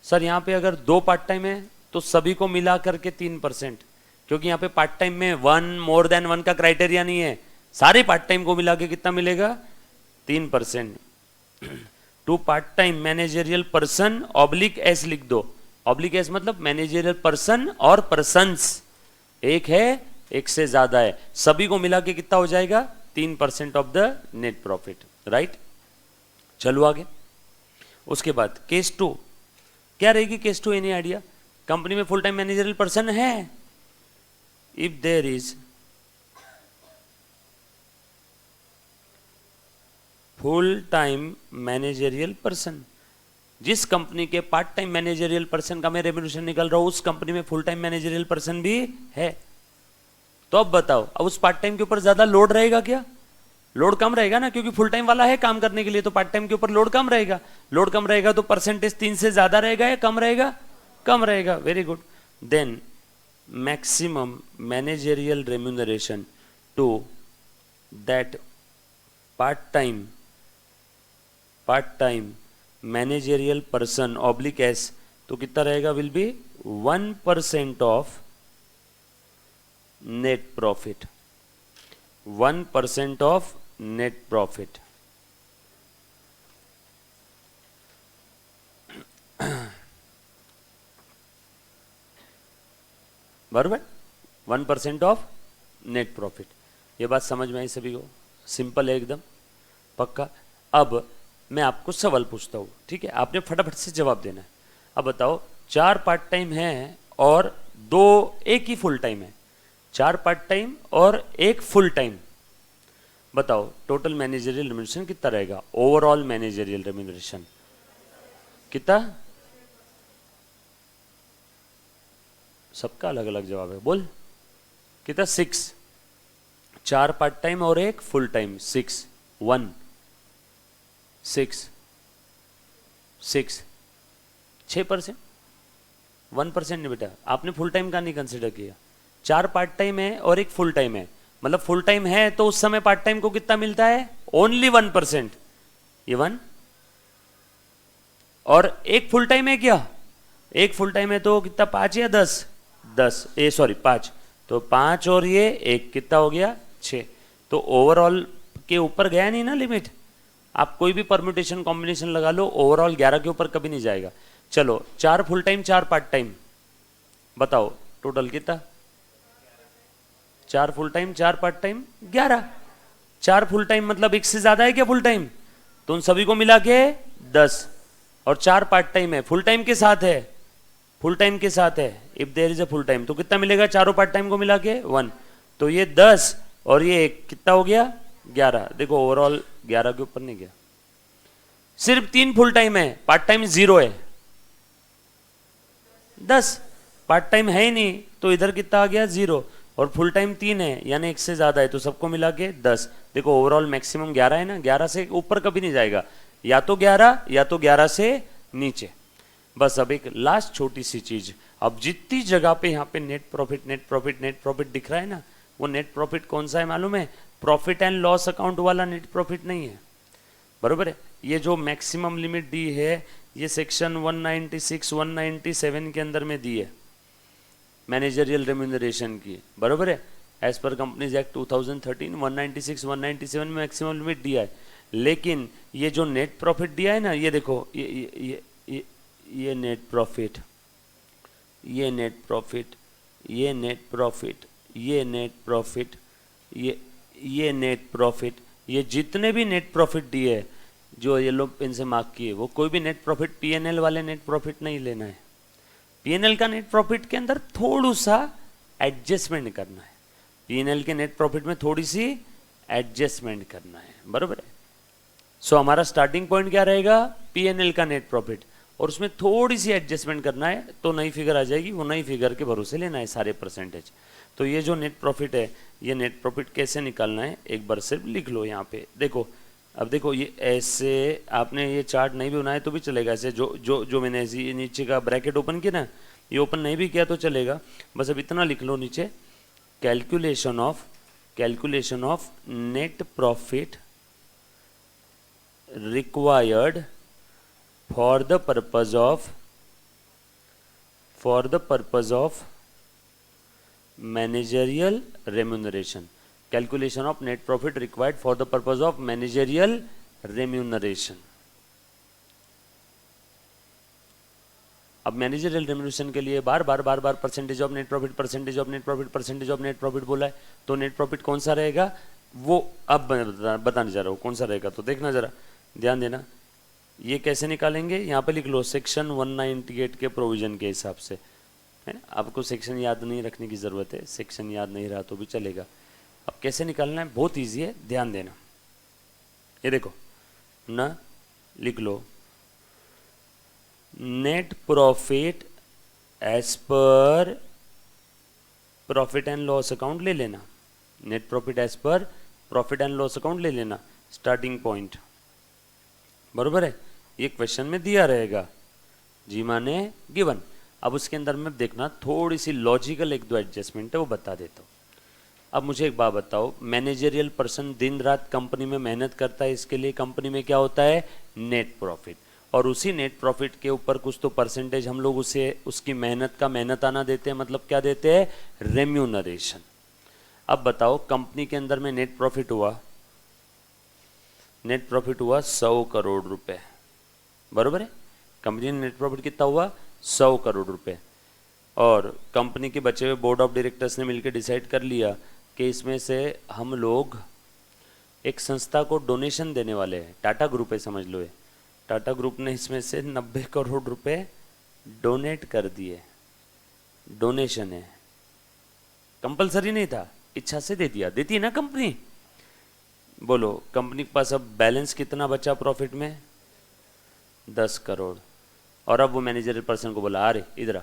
सर यहां पे अगर 2 पार्ट टाइम है तो सभी को मिला करके 3%, क्योंकि यहां पे पार्ट टाइम में 1 मोर देन 1 का क्राइटेरिया नहीं है, सारे पार्ट टाइम को मिला के कितना मिलेगा? 3%। To part time managerial person oblique S लिख दो। ऑब्लिक एस मतलब मैनेजरियल पर्सन और पर्सन्स, एक है एक से ज्यादा है, सभी को मिला के कितना हो जाएगा? 3% of the net profit, right. चलो आगे। उसके बाद केस 2 क्या रहेगी? Case 2 any idea? कंपनी में फुल टाइम मैनेजरियल पर्सन है, if there is full time managerial person. जिस कंपनी के पार्ट टाइम मैनेजरियल पर्सन का मैं रेम्यूनरेशन निकल रहा हूं उस कंपनी में फुल टाइम मैनेजरियल पर्सन भी है। तो अब बताओ, अब उस पार्ट टाइम के ऊपर ज्यादा लोड रहेगा क्या? लोड कम रहेगा ना, क्योंकि फुल टाइम वाला है काम करने के लिए, तो पार्ट टाइम के ऊपर लोड कम रहेगा। लोड कम रहेगा तो परसेंटेज 3 से ज्यादा रहेगा या कम रहेगा? कम रहेगा, very good. Then maximum managerial remuneration to that part time managerial person oblique S, तो कितना रहेगा? Will be 1% of net profit, 1% of net profit. बराबर, 1% ऑफ नेट प्रॉफिट। ये बात समझ में आई सभी को? सिंपल है एकदम, पक्का। अब मैं आपको सवाल पूछता हूँ, ठीक है, आपने फटाफट से जवाब देना है। अब बताओ, 4 पार्ट टाइम है और 2 एक ही फुल टाइम है, 4 पार्ट टाइम और 1 फुल टाइम। बताओ टोटल मैनेजरियल रेम्यूनरेशन कितना रहेगा? ओवरऑल मैनेजरियल रेम्यूनरेशन कितना? सबका अलग अलग जवाब है, बोल कितना? 6। 4 पार्ट टाइम और 1 फुल टाइम, 6 1 6 6 6%, 1% नहीं बेटा, आपने फुल टाइम का नहीं कंसिडर किया। 4 पार्ट टाइम है और 1 फुल टाइम है, मतलब फुल टाइम है तो उस समय पार्ट टाइम को कितना मिलता है? ओनली 1%, ये 1। और 1 फुल टाइम है क्या? 1 फुल टाइम है तो कितना, 5 या 10? 5, तो 5 और ये 1 कितना हो गया? 6। तो ओवरऑल के ऊपर गया नहीं ना लिमिट। आप कोई भी परम्यूटेशन कॉम्बिनेशन लगा लो, ओवरऑल 11 के ऊपर कभी नहीं जाएगा। चलो 4 फुल टाइम 4 पार्ट टाइम, बताओ टोटल कितना? 4 full time 4 part time 11। 4 full time मतलब 1 से ज्यादा है क्या फुल टाइम? तो उन सभी को मिला के 10, और 4 पार्ट टाइम है, फुल टाइम के साथ है, फुल टाइम के साथ है, if there is a full time, तो कितना मिलेगा चारों पार्ट टाइम को मिला के? 1। तो ये 10 और ये 1 कितना हो गया? 11। देखो ओवरऑल 11 के ऊपर नहीं गया। सिर्फ 3 फुल टाइम है, पार्ट टाइम 0 है, 10 पार्ट टाइम है ही नहीं, तो इधर कितना आ गया? 0। और फुल टाइम 3 है, यानी 1 से ज्यादा है, तो सबको मिला के 10। देखो ओवरऑल मैक्सिमम 11 है ना, 11 से ऊपर कभी नहीं जाएगा, या तो 11 या तो 11 से नीचे। बस अब एक लास्ट छोटी सी चीज, अब जितनी जगह पे यहाँ पे net profit net profit net profit दिख रहा है ना, वो नेट प्रॉफिट कौन सा है मालूम है? प्रॉफिट एंड लॉस अकाउंट वाला नेट प्रॉफिट नहीं है, बरोबर है। ये जो मैक्सिमम लिमिट दी है, ये सेक्शन 196 197 के अंदर में दी है मैनेजरियल रेम्यूनरेशन की, बरोबर है। एज पर कंपनीज एक्ट 2013 196 197 में मैक्सिमम लिमिट दिया है। लेकिन ये जो नेट प्रॉफिट दिया है ना, ये देखो, ये नेट प्रॉफिट, ये नेट प्रॉफिट, ये नेट प्रॉफिट, ये नेट प्रॉफिट, ये नेट प्रॉफिट, ये जितने भी नेट प्रॉफिट दिए जो ये लोग पेन से मार्क किए, वो कोई भी नेट प्रॉफिट पीएनएल वाले नेट प्रॉफिट नहीं लेना है। पीएनएल का नेट प्रॉफिट के अंदर थोड़ा सा एडजस्टमेंट करना है, पीएनएल के नेट प्रॉफिट में थोड़ी सी एडजस्टमेंट करना है, बरोबर है। सो हमारा स्टार्टिंग पॉइंट क्या रहेगा? पीएनएल का नेट प्रॉफिट, और उसमें थोड़ी सी एडजस्टमेंट करना है तो नई फिगर आ जाएगी, वो नई फिगर के भरोसे लेना है सारे परसेंटेज। तो ये जो नेट प्रॉफिट है, ये नेट प्रॉफिट कैसे निकालना है एक बार सिर्फ लिख लो यहाँ पे। देखो अब देखो, ये ऐसे आपने ये चार्ट नहीं भी बनाया तो भी चलेगा, ऐसे जो जो जो मैंने ऐसे नीचे का ब्रैकेट ओपन किया ना, ये ओपन नहीं भी किया तो चलेगा। बस अब इतना लिख लो नीचे, calculation of net profit required for the purpose of managerial remuneration, calculation of net profit required for the purpose of managerial remuneration। अब मैनेजरियल रेम्यूनरेशन के लिए बार बार percentage of net profit, percentage of net profit, percentage of net profit बोला है, तो net profit कौन सा रहेगा वो अब बताने जा रहा हूँ कौन सा रहेगा। तो देखना जरा, ध्यान देना, ये कैसे निकालेंगे, यहाँ पे लिख लो सेक्शन 198 के प्रोविजन के हिसाब से, है ना। आपको सेक्शन याद नहीं रखने की ज़रूरत है, सेक्शन याद नहीं रहा तो भी चलेगा। अब कैसे निकालना है, बहुत ईजी है, ध्यान देना। ये देखो ना, लिख लो net profit as per profit and loss account ले लेना, net profit as per profit and loss account ले लेना, स्टार्टिंग पॉइंट, बरोबर है। ये क्वेश्चन में दिया रहेगा, जी माने गिवन। अब उसके अंदर में देखना थोड़ी सी लॉजिकल एक दो एडजस्टमेंट है, वो बता देता हूँ। अब मुझे एक बात बताओ, मैनेजरियल पर्सन दिन रात कंपनी में मेहनत करता है, इसके लिए कंपनी में क्या होता है? Net profit. और उसी नेट प्रॉफिट के ऊपर कुछ तो परसेंटेज हम लोग उसे उसकी मेहनत का मेहनत आना देते हैं, मतलब क्या देते हैं? रेम्यूनरेशन। अब बताओ कंपनी के अंदर में नेट प्रॉफिट हुआ 100 करोड़ रुपए, बरोबर है। कंपनी ने नेट प्रॉफिट कितना हुआ 100 करोड़ रुपए, और कंपनी के बचे हुए बोर्ड ऑफ डायरेक्टर्स ने मिलकर डिसाइड कर लिया कि इसमें से हम लोग एक संस्था को डोनेशन देने वाले हैं। टाटा ग्रुप है, समझ लो ये। टाटा ग्रुप ने इसमें से 90 करोड़ रुपए डोनेट कर दिए। डोनेशन है, कंपलसरी नहीं था, इच्छा से दे दिया। देती है ना कंपनी। बोलो कंपनी के पास अब बैलेंस कितना बचा प्रॉफिट में 10 करोड़। और अब वो मैनेजर पर्सन को बोला अरे इधर आ,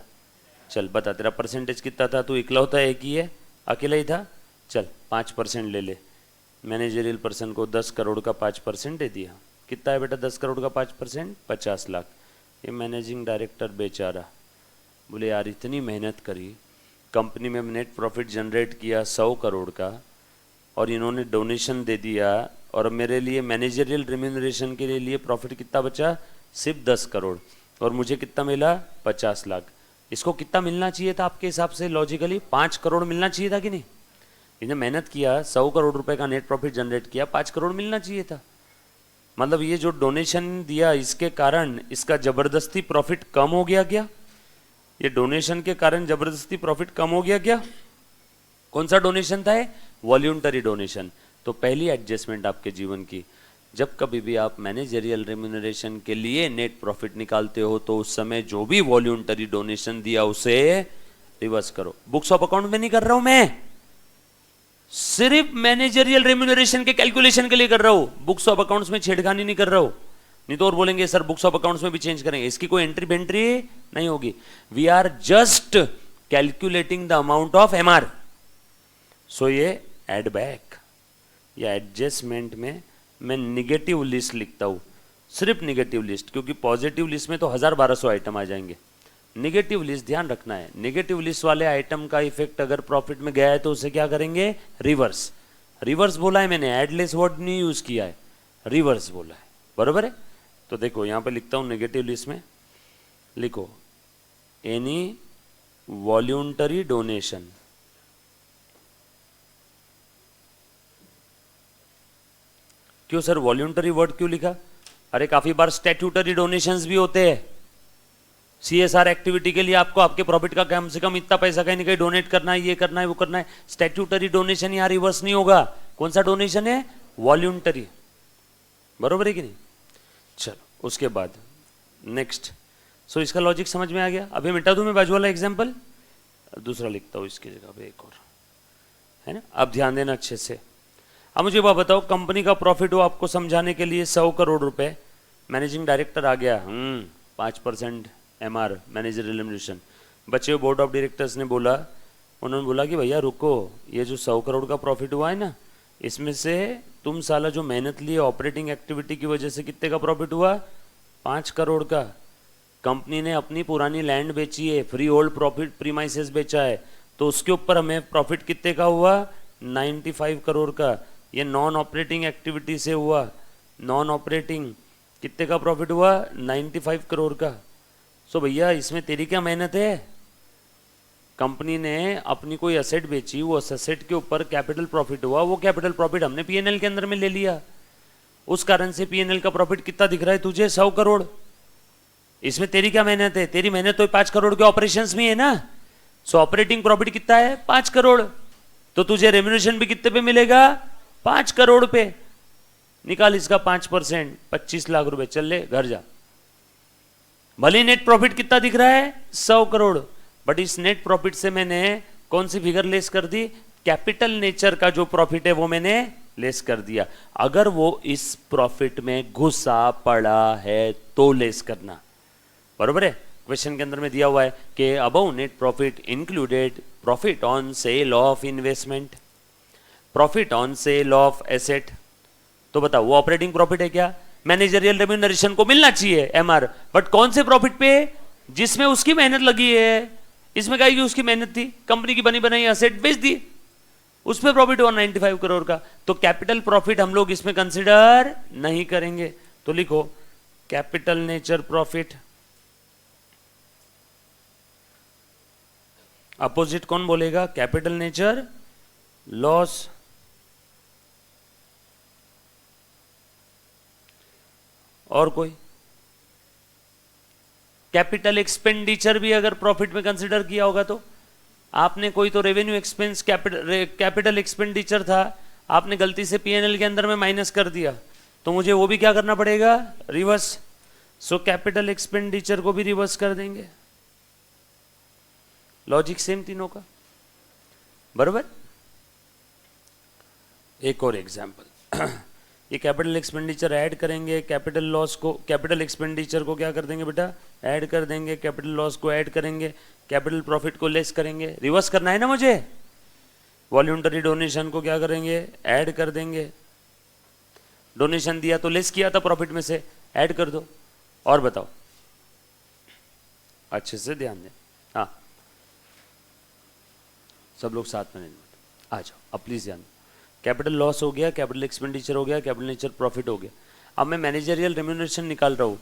चल बता तेरा परसेंटेज कितना था, तू इकलौता एक ही है, अकेला ही था, चल 5% ले ले। मैनेजरियल पर्सन को 10 करोड़ का 5% दे दिया। कितना है बेटा 10 करोड़ का 5%? 50 लाख। ये मैनेजिंग डायरेक्टर बेचारा बोले यार इतनी मेहनत करी, कंपनी में नेट प्रॉफिट जनरेट किया 100 करोड़ का, और इन्होंने डोनेशन दे दिया, और मेरे लिए मैनेजरियल रिम्यूनरेशन के लिए प्रॉफिट कितना बचा? सिर्फ 10 करोड़, और मुझे कितना मिला? 50 लाख। इसको कितना मिलना चाहिए था आपके हिसाब से लॉजिकली? 5 करोड़ मिलना चाहिए था कि नहीं? इसने मेहनत किया, 100 करोड़ रुपए का नेट प्रॉफिट जनरेट किया, 5 करोड़ मिलना चाहिए था। मतलब ये जो डोनेशन दिया इसके कारण इसका जबरदस्ती प्रॉफिट कम हो गया क्या? ये डोनेशन के कारण जबरदस्ती प्रॉफिट कम हो गया क्या? कौन सा डोनेशन था ये? Voluntary donation. तो पहली एडजस्टमेंट आपके जीवन की, जब कभी भी आप मैनेजरियल रेम्यूनरेशन के लिए नेट प्रॉफिट निकालते हो तो उस समय जो भी वॉल्यूंटरी डोनेशन दिया उसे रिवर्स करो। बुक्स ऑफ अकाउंट में नहीं कर रहा हूं मैं, सिर्फ मैनेजरियल रेम्यूनरेशन के कैलकुलेशन के लिए कर रहा हूं। बुक्स ऑफ अकाउंट्स में छेड़खानी नहीं कर रहा हूं, नहीं तो और बोलेंगे सर बुक्स ऑफ अकाउंट्स में भी चेंज करेंगे, इसकी कोई एंट्री बेंट्री नहीं होगी। We are just calculating the amount of MR. So ये एड बैक या एडजस्टमेंट में मैं निगेटिव लिस्ट लिखता हूं, सिर्फ निगेटिव लिस्ट, क्योंकि पॉजिटिव लिस्ट में तो 1000-1200 आइटम आ जाएंगे। निगेटिव लिस्ट ध्यान रखना है। निगेटिव लिस्ट वाले आइटम का इफेक्ट अगर प्रॉफिट में गया है तो उसे क्या करेंगे? रिवर्स। रिवर्स बोला है मैंने, एडलेस वर्ड नहीं यूज किया है, रिवर्स बोला है, बरोबर है। तो देखो यहां पे लिखता हूं नेगेटिव लिस्ट में, लिखो एनी वॉल्यूंटरी डोनेशन क्यों सर वॉल्यूंटरी वर्ड क्यों लिखा? अरे काफी बार स्टैट्यूटरी डोनेशंस भी होते हैं। सीएसआर एक्टिविटी के लिए आपको आपके प्रॉफिट का कम से कम इतना पैसा कहीं ना कहीं डोनेट करना है, ये करना है, वो करना है। स्टैट्यूटरी डोनेशन यहाँ रिवर्स नहीं होगा। कौन सा डोनेशन है? वॉल्यूंटरी, बरोबर है कि नहीं? चलो उसके बाद नेक्स्ट। सो इसका लॉजिक समझ में आ गया। अभी मिटा दूं मैं बाजू वाला एग्जाम्पल, दूसरा लिखता हूं इसकी जगह पे एक और, है ना। अब ध्यान देना अच्छे से। अब मुझे बात बताओ, कंपनी का प्रॉफिट हो आपको समझाने के लिए 100 करोड़ रुपए, मैनेजिंग डायरेक्टर आ गया 5% एमआर मैनेजरियल रेम्यूनरेशन। बचे हुए बोर्ड ऑफ डायरेक्टर्स ने बोला, उन्होंने बोला कि भैया रुको, ये जो 100 करोड़ का प्रॉफिट हुआ है ना, इसमें से तुम साला जो मेहनत लिए ऑपरेटिंग एक्टिविटी की वजह से कितने का प्रॉफिट हुआ? 5 करोड़ का। कंपनी ने अपनी पुरानी लैंड बेची है, फ्री होल्ड प्रॉफिट प्रीमाइसेस बेचा है, तो उसके ऊपर हमें प्रॉफिट कितने का हुआ? 95 करोड़ का। ये नॉन ऑपरेटिंग एक्टिविटी से हुआ। नॉन ऑपरेटिंग कितने का प्रॉफिट हुआ? 95 करोड़ का। सो भैया इसमें तेरी क्या मेहनत है? कंपनी ने अपनी कोई असेट बेची, वो असेट के ऊपर कैपिटल प्रॉफिट हुआ, वो कैपिटल प्रॉफिट हमने पीएनएल के अंदर में ले लिया। उस कारण से पीएनएल का प्रॉफिट कितना दिख रहा है तुझे? 100 करोड़। इसमें तेरी क्या मेहनत है? तेरी मेहनत तो 5 करोड़ के ऑपरेशंस में है ना। सो ऑपरेटिंग प्रॉफिट कितना है? 5 करोड़। तो तुझे रेम्यूनरेशन भी कितने पे मिलेगा? 5 करोड़ पे। निकाल इसका 5%, 25 लाख रुपए। चल ले घर जा। भले नेट प्रॉफिट कितना दिख रहा है? 100 करोड़, बट इस नेट प्रॉफिट से मैंने कौन सी फिगर लेस कर दी? कैपिटल नेचर का जो प्रॉफिट है वो मैंने लेस कर दिया। अगर वो इस प्रॉफिट में घुसा पड़ा है तो लेस करना, बरोबर है। क्वेश्चन के अंदर में दिया हुआ है कि above net profit included profit on sale of investment, profit on sale of asset. तो बताओ वो ऑपरेटिंग प्रॉफिट है क्या? मैनेजरियल रेम्यूनरेशन को मिलना चाहिए एमआर, बट कौन से प्रॉफिट पे? जिसमें उसकी मेहनत लगी है। इसमें क्या उसकी मेहनत थी, कंपनी की बनी बनाई असेट बेच दी, उस पर प्रॉफिट हुआ 95 करोड़ का। तो कैपिटल प्रॉफिट हम लोग इसमें कंसिडर नहीं करेंगे। तो लिखो कैपिटल नेचर प्रॉफिट। अपोजिट कौन बोलेगा? कैपिटल नेचर लॉस और कोई कैपिटल एक्सपेंडिचर भी अगर प्रॉफिट में कंसिडर किया होगा तो आपने कोई तो रेवेन्यू एक्सपेंस कैपिटल एक्सपेंडिचर था, आपने गलती से पीएनएल के अंदर में माइनस कर दिया, तो मुझे वो भी क्या करना पड़ेगा, रिवर्स। सो कैपिटल एक्सपेंडिचर को भी रिवर्स कर देंगे। लॉजिक सेम तीनों का, बराबर। एक और एग्जांपल, ये कैपिटल एक्सपेंडिचर ऐड करेंगे, कैपिटल लॉस को, कैपिटल एक्सपेंडिचर को क्या कर देंगे बेटा, ऐड कर देंगे, कैपिटल लॉस को ऐड करेंगे, कैपिटल प्रॉफिट को लेस करेंगे। रिवर्स करना है ना मुझे। वॉल्यूंटरी डोनेशन को क्या करेंगे, ऐड कर देंगे। डोनेशन दिया तो लेस किया था प्रॉफिट में से, ऐड कर दो। और बताओ, अच्छे से ध्यान दें। हाँ, सब लोग साथ में आ जाओ, अब प्लीज ध्यान। कैपिटल लॉस हो गया, कैपिटल एक्सपेंडिचर हो गया, कैपिटल प्रॉफिट हो गया। अब मैं मैनेजरियल रेम्यूनरेशन निकाल रहा हूँ,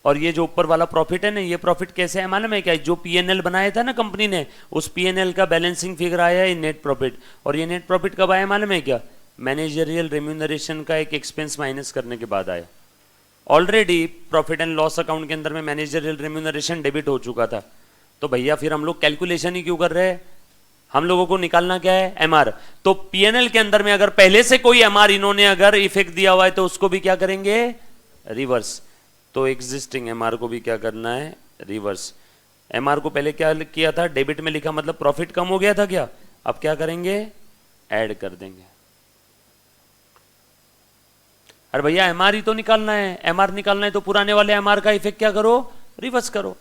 और ये जो ऊपर वाला प्रॉफिट है ना, ये प्रॉफिट कैसे है मालूम है क्या, जो पीएनएल बनाया था ना कंपनी ने, उस पीएनएल का बैलेंसिंग फिगर आया है नेट प्रॉफिट। और ये नेट प्रॉफिट कब आया मालूम है क्या, मैनेजरियल रेम्यूनरेशन का एक एक्सपेंस माइनस करने के बाद आया। Already profit and loss account के अंदर में मैनेजरियल रेम्यूनरेशन डेबिट हो चुका था, तो भैया फिर हम लोग कैलकुलेशन ही क्यों कर रहे हैं, हम लोगों को निकालना क्या है, एमआर। तो पीएनएल के अंदर में अगर पहले से कोई एमआर इन्होंने अगर इफेक्ट दिया हुआ है तो उसको भी क्या करेंगे, रिवर्स। तो एग्जिस्टिंग एमआर को भी क्या करना है, रिवर्स। एमआर को पहले क्या किया था, डेबिट में लिखा, मतलब प्रॉफिट कम हो गया था क्या, अब क्या करेंगे, ऐड कर देंगे। अरे भैया एमआर ही तो निकालना है, एमआर निकालना है तो पुराने वाले एमआर का इफेक्ट क्या करो, रिवर्स करो।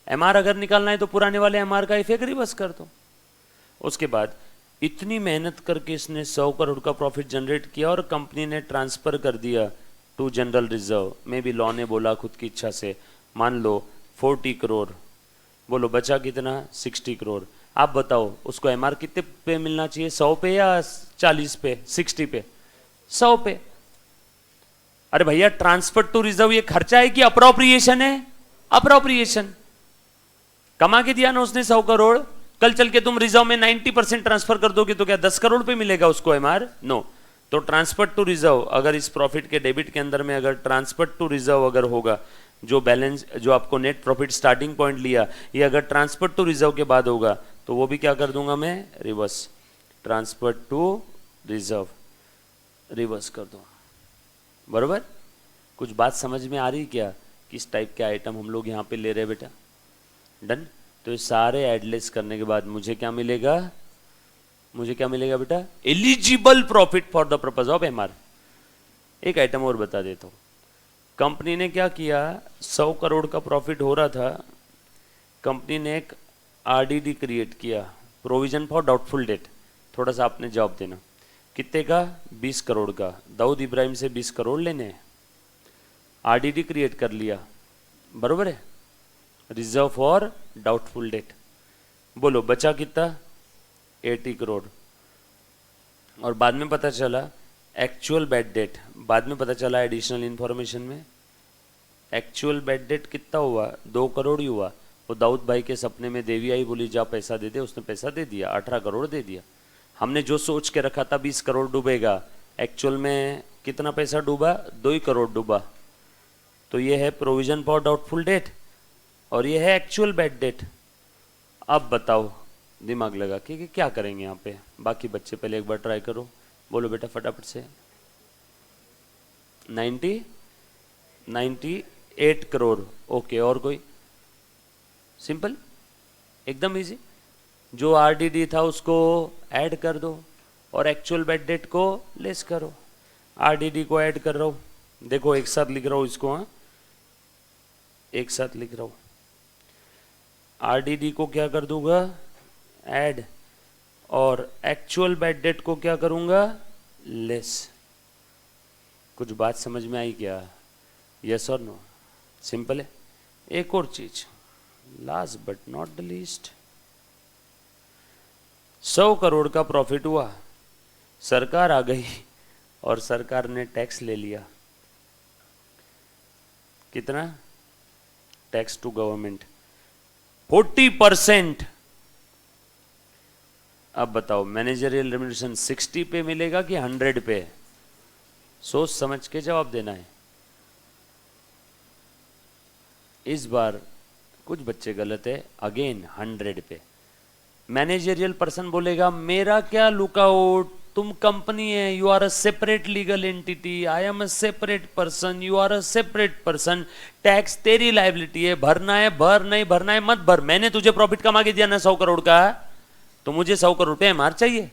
एमआर अगर निकालना है तो पुराने वाले एमआर का इफेक्ट रिवर्स कर दो। उसके बाद इतनी मेहनत करके इसने 100 करोड़ का प्रॉफिट जनरेट किया और कंपनी ने ट्रांसफर कर दिया टू जनरल रिजर्व में भी। लॉ ने बोला खुद की इच्छा से, मान लो 40 करोड़, बोलो बचा कितना, 60 करोड़। आप बताओ उसको एमआर कितने पे मिलना चाहिए, 100 पे या 40 पे, 60 पे, 100 पे। अरे भैया ट्रांसफर टू रिजर्व ये खर्चा है कि अप्रोप्रिएशन है, अप्रोप्रिएशन। कमा के दिया ना उसने 100 करोड़, कल चल के तुम रिजर्व में 90% ट्रांसफर कर दोगे तो क्या 10 करोड़ पे मिलेगा उसको एमआर, नो। तो ट्रांसफर टू रिजर्व अगर इस प्रॉफिट के डेबिट के अंदर में अगर ट्रांसफर टू रिजर्व अगर होगा, जो बैलेंस जो आपको नेट प्रॉफिट स्टार्टिंग पॉइंट लिया, ये अगर ट्रांसफर टू रिजर्व के बाद होगा तो वो भी क्या कर दूंगा मैं, reverse. Transfer to reserve reverse कर दो, बरोबर। कुछ बात समझ में आ रही क्या, किस टाइप के आइटम हम लोग यहाँ पे ले रहे हैं बेटा, डन। तो ये सारे एडलेस करने के बाद मुझे क्या मिलेगा, मुझे क्या मिलेगा बेटा, eligible profit for the purpose of MR. एक आइटम और बता देता हूं, कंपनी ने क्या किया, 100 करोड़ का प्रॉफिट हो रहा था, कंपनी ने एक आरडीडी क्रिएट किया, प्रोविजन फॉर डाउटफुल डेट। थोड़ा सा आपने जवाब देना, कितने का, 20 करोड़ का। दाऊद इब्राहिम से 20 करोड़ लेने हैं, आरडीडी क्रिएट कर लिया, बरोबर है, रिजर्व फॉर डाउटफुल डेट। बोलो बचा कितना, 80 करोड़। और बाद में पता चला एक्चुअल बैड डेट, बाद में पता चला एडिशनल इंफॉर्मेशन में एक्चुअल बैड डेट कितना हुआ, 2 करोड़ ही हुआ। वो दाऊद भाई के सपने में देवी आई, बोली जा पैसा दे दे, उसने पैसा दे दिया, 18 करोड़ दे दिया। हमने जो सोच के रखा था 20 करोड़ डूबेगा, एक्चुअल में कितना पैसा डूबा, 2 ही करोड़ डूबा। तो ये है प्रोविजन फॉर डाउटफुल डेट और ये है एक्चुअल बैड डेट। अब बताओ दिमाग लगा कि क्या करेंगे यहाँ पे। बाकी बच्चे पहले एक बार ट्राई करो, बोलो बेटा फटाफट से। 98 करोड़, ओके। और कोई, सिंपल एकदम इजी। जो आरडीडी था उसको ऐड कर दो और एक्चुअल बैड डेट को लेस करो। आरडीडी को ऐड कर रहा हूँ, देखो एक साथ लिख रहा हूँ इसको, हाँ एक साथ लिख रहा हूँ। आरडीडी को क्या कर दूंगा, ऐड, और एक्चुअल बैड डेट को क्या करूंगा, लेस। कुछ बात समझ में आई क्या, यस और नो, सिंपल है। एक और चीज, last but not the least, 100 crore का प्रॉफिट हुआ, सरकार आ गई और सरकार ने टैक्स ले लिया। कितना टैक्स टू गवर्नमेंट, 40%। अब बताओ मैनेजरियल रेम्यूनरेशन 60 पे मिलेगा कि 100 पे? सोच समझ के जवाब देना है। इस बार कुछ बच्चे गलत है, अगेन 100 पे। मैनेजरियल पर्सन बोलेगा मेरा क्या लुकआउट, तुम कंपनी है, you are a separate legal entity, I am a separate person, you are a separate person, tax तेरी लाइबिलिटी है, भरना है भर, नहीं भरना है मत भर। मैंने तुझे प्रॉफिट कमा के दिया ना 100 करोड़ का, तो मुझे 100 करोड़ रुपए एमआर चाहिए।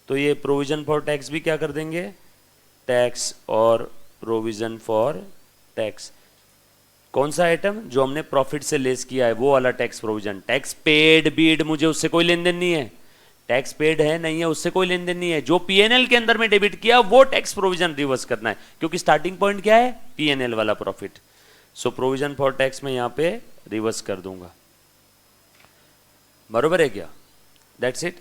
तो ये प्रोविजन फॉर टैक्स भी क्या कर देंगे, टैक्स और प्रोविजन फॉर टैक्स। कौन सा आइटम जो हमने प्रॉफिट से लेस किया है वो वाला tax provision. Tax paid Beed मुझे उससे कोई लेन देन नहीं है, टैक्स पेड है नहीं है उससे कोई लेन देन नहीं है। जो पीएनएल के अंदर में डेबिट किया वो टैक्स प्रोविजन रिवर्स करना है, क्योंकि स्टार्टिंग पॉइंट क्या है, पीएनएल वाला profit. So provision for tax में यहां पे रिवर्स कर दूंगा। बरोबर है क्या? That's it.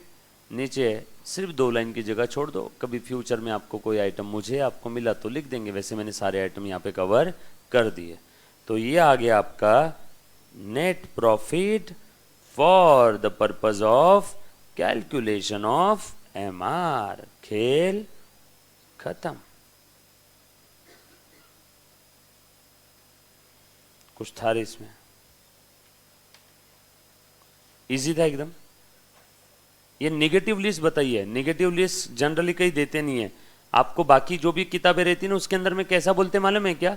नीचे सिर्फ 2 लाइन की जगह छोड़ दो, कभी फ्यूचर में आपको कोई आइटम मुझे आपको मिला तो लिख देंगे, वैसे मैंने सारे आइटम यहाँ पे कवर कर दिए। तो ये आ गया आपका net profit for the purpose of calculation of MR. खेल खत्म। कुछ था रे इसमें? इजी था एकदम। ये नेगेटिव लिस्ट बताइए, नेगेटिव लिस्ट जनरली कहीं देते नहीं है आपको। बाकी जो भी किताबें रहती है ना उसके अंदर में कैसा बोलते मालूम है क्या,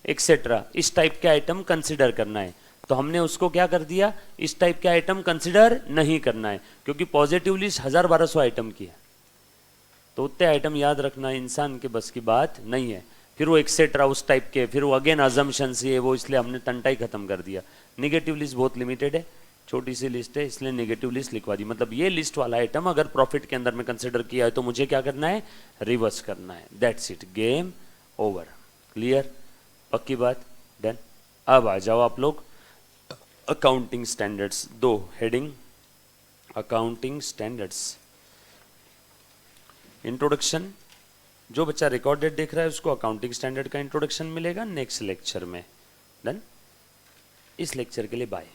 एक्सेट्रा, इस टाइप के आइटम कंसिडर करना है। तो हमने उसको क्या कर दिया, इस टाइप के आइटम कंसिडर नहीं करना है, क्योंकि पॉजिटिव लिस्ट 1000-1200 आइटम की है, तो उतने आइटम याद रखना इंसान के बस की बात नहीं है। फिर वो एक्सेट्रा उस टाइप के, फिर वो अगेन अजम्पशंस ये वो, इसलिए हमने तंटा ही खत्म कर दिया। नेगेटिव लिस्ट बहुत लिमिटेड है, छोटी सी लिस्ट है, इसलिए नेगेटिव लिस्ट लिखवा दी। मतलब ये लिस्ट वाला आइटम अगर प्रॉफिट के अंदर में कंसिडर किया है तो मुझे क्या करना है, रिवर्स करना है। That's it, game over. Clear? पक्की बात? डन। अब आ जाओ आप लोग accounting standards. 2 heading accounting standards. Introduction, जो बच्चा रिकॉर्डेड देख रहा है उसको अकाउंटिंग स्टैंडर्ड का इंट्रोडक्शन मिलेगा नेक्स्ट लेक्चर में। डन। इस लेक्चर के लिए बाय।